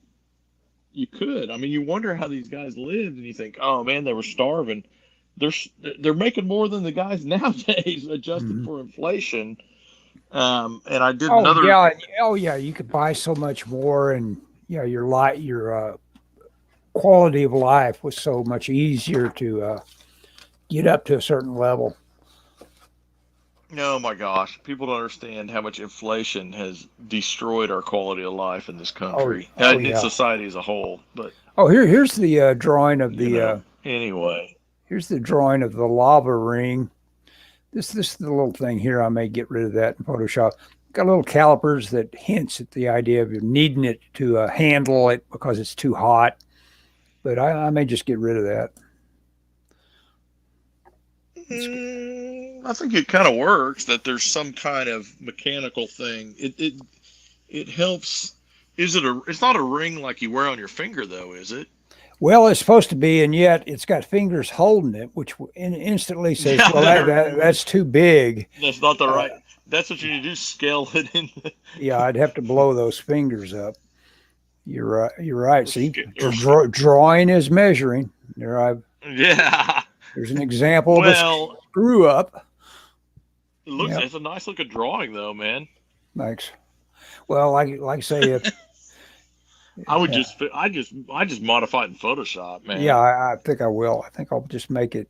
you could. I mean, you wonder how these guys lived, and you think, oh man, they were starving. They're making more than the guys nowadays, adjusted for inflation. And I did another. Yeah. You could buy so much more, and your quality of life was so much easier to get up to a certain level. Oh my gosh, people don't understand how much inflation has destroyed our quality of life in this country and in society as a whole. But here's the drawing of the anyway. Here's the drawing of the lava ring. This is the little thing here. I may get rid of that in Photoshop. Got little calipers that hints at the idea of needing it to handle it because it's too hot. But I may just get rid of that. I think it kind of works that there's some kind of mechanical thing. It helps. It's not a ring like you wear on your finger though, is it? Well, it's supposed to be, and yet it's got fingers holding it, which instantly says, that's too big. That's not the right. That's what you need to do, scale it in. Yeah, I'd have to blow those fingers up. You're right. See, drawing is measuring. There's an example of a screw up. It's a nice looking drawing though, man. Thanks. Well, like I say, I just modify it in Photoshop, man. Yeah, I think I will. I think I'll just make it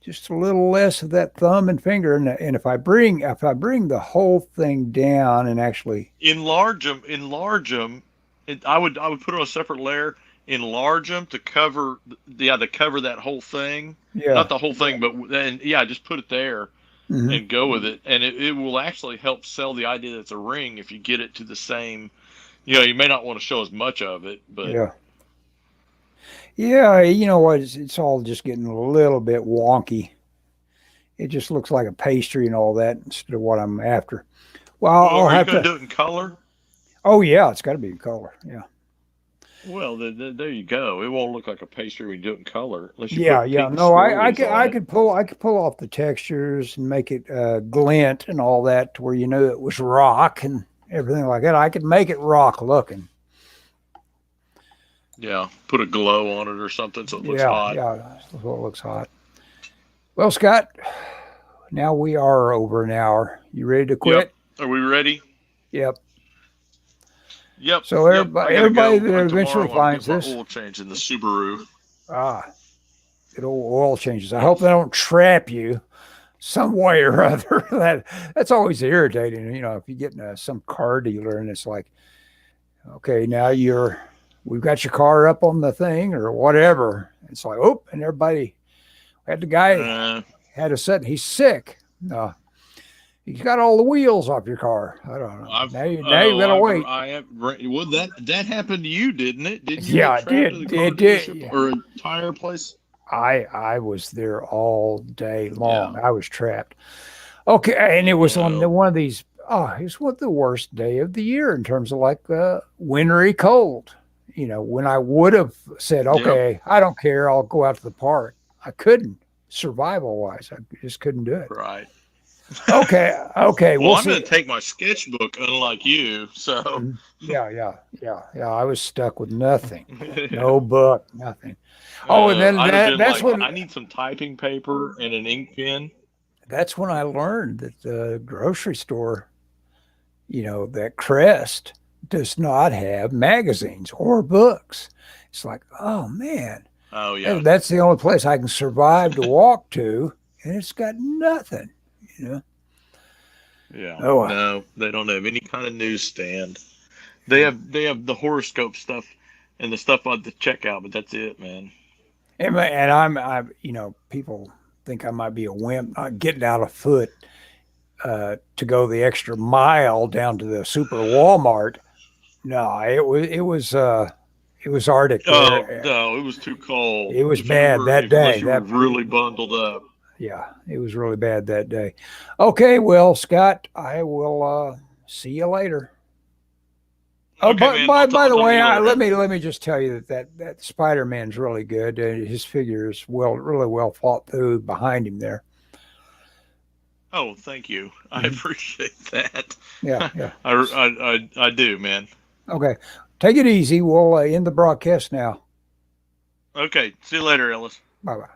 just a little less of that thumb and finger, and if I bring the whole thing down and actually enlarge them, I would put it on a separate layer enlarge them to cover, to cover that whole thing. Yeah. Not the whole thing, but then, just put it there and go with it. And it will actually help sell the idea that it's a ring if you get it to the same, you may not want to show as much of it, but. Yeah. Yeah, you know what? It's all just getting a little bit wonky. It just looks like a pastry and all that instead of what I'm after. Well, I'll have to do it in color. Oh yeah, it's got to be in color. Yeah. Well, there you go. It won't look like a pastry when you do it in color. Unless you yeah. No, I could pull off the textures and make it glint and all that to where it was rock and everything like that. I could make it rock looking. Yeah, put a glow on it or something so it looks hot. Yeah, so it looks hot. Well, Scott, now we are over an hour. You ready to quit? Yep. Are we ready? Yep. Yep. So everybody that eventually finds this oil change in the Subaru. Good old oil changes. I hope they don't trap you some way or other. That's always irritating. If you get in some car dealer and it's like, okay, now we've got your car up on the thing or whatever. It's like, and everybody had the guy had a set. He's sick. He's got all the wheels off your car. I don't know. Now you got to wait. That happened to you, didn't it? Did you? Yeah, it did. Or a tire place? I was there all day long. Yeah. I was trapped. Okay, and it was on one of these. It was one of the worst day of the year in terms of like wintry cold. When I would have said, okay, I don't care, I'll go out to the park. I couldn't, survival-wise. I just couldn't do it. Right. Okay. Well, I'm going to take my sketchbook, unlike you. So. Yeah. I was stuck with nothing. No book, nothing. And then that's when I need some typing paper and an ink pen. That's when I learned that the grocery store, that Crest does not have magazines or books. It's like, oh man. Oh yeah. That's the only place I can survive to walk to, and it's got nothing. Yeah. No, they don't have any kind of newsstand. They have the horoscope stuff and the stuff on the checkout, but that's it, man. And I'm people think I might be a wimp not getting out of foot to go the extra mile down to the super Walmart. No, it was Arctic. Oh no, it was too cold. It was bad that day. You were really bundled up. Yeah, it was really bad that day. Okay, well, Scott, I will see you later. Okay, by the way, let me just tell you that Spider-Man's really good. His figure is really well thought through behind him there. Oh, thank you. I appreciate that. Yeah. I do, man. Okay, take it easy. We'll end the broadcast now. Okay, see you later, Ellis. Bye-bye.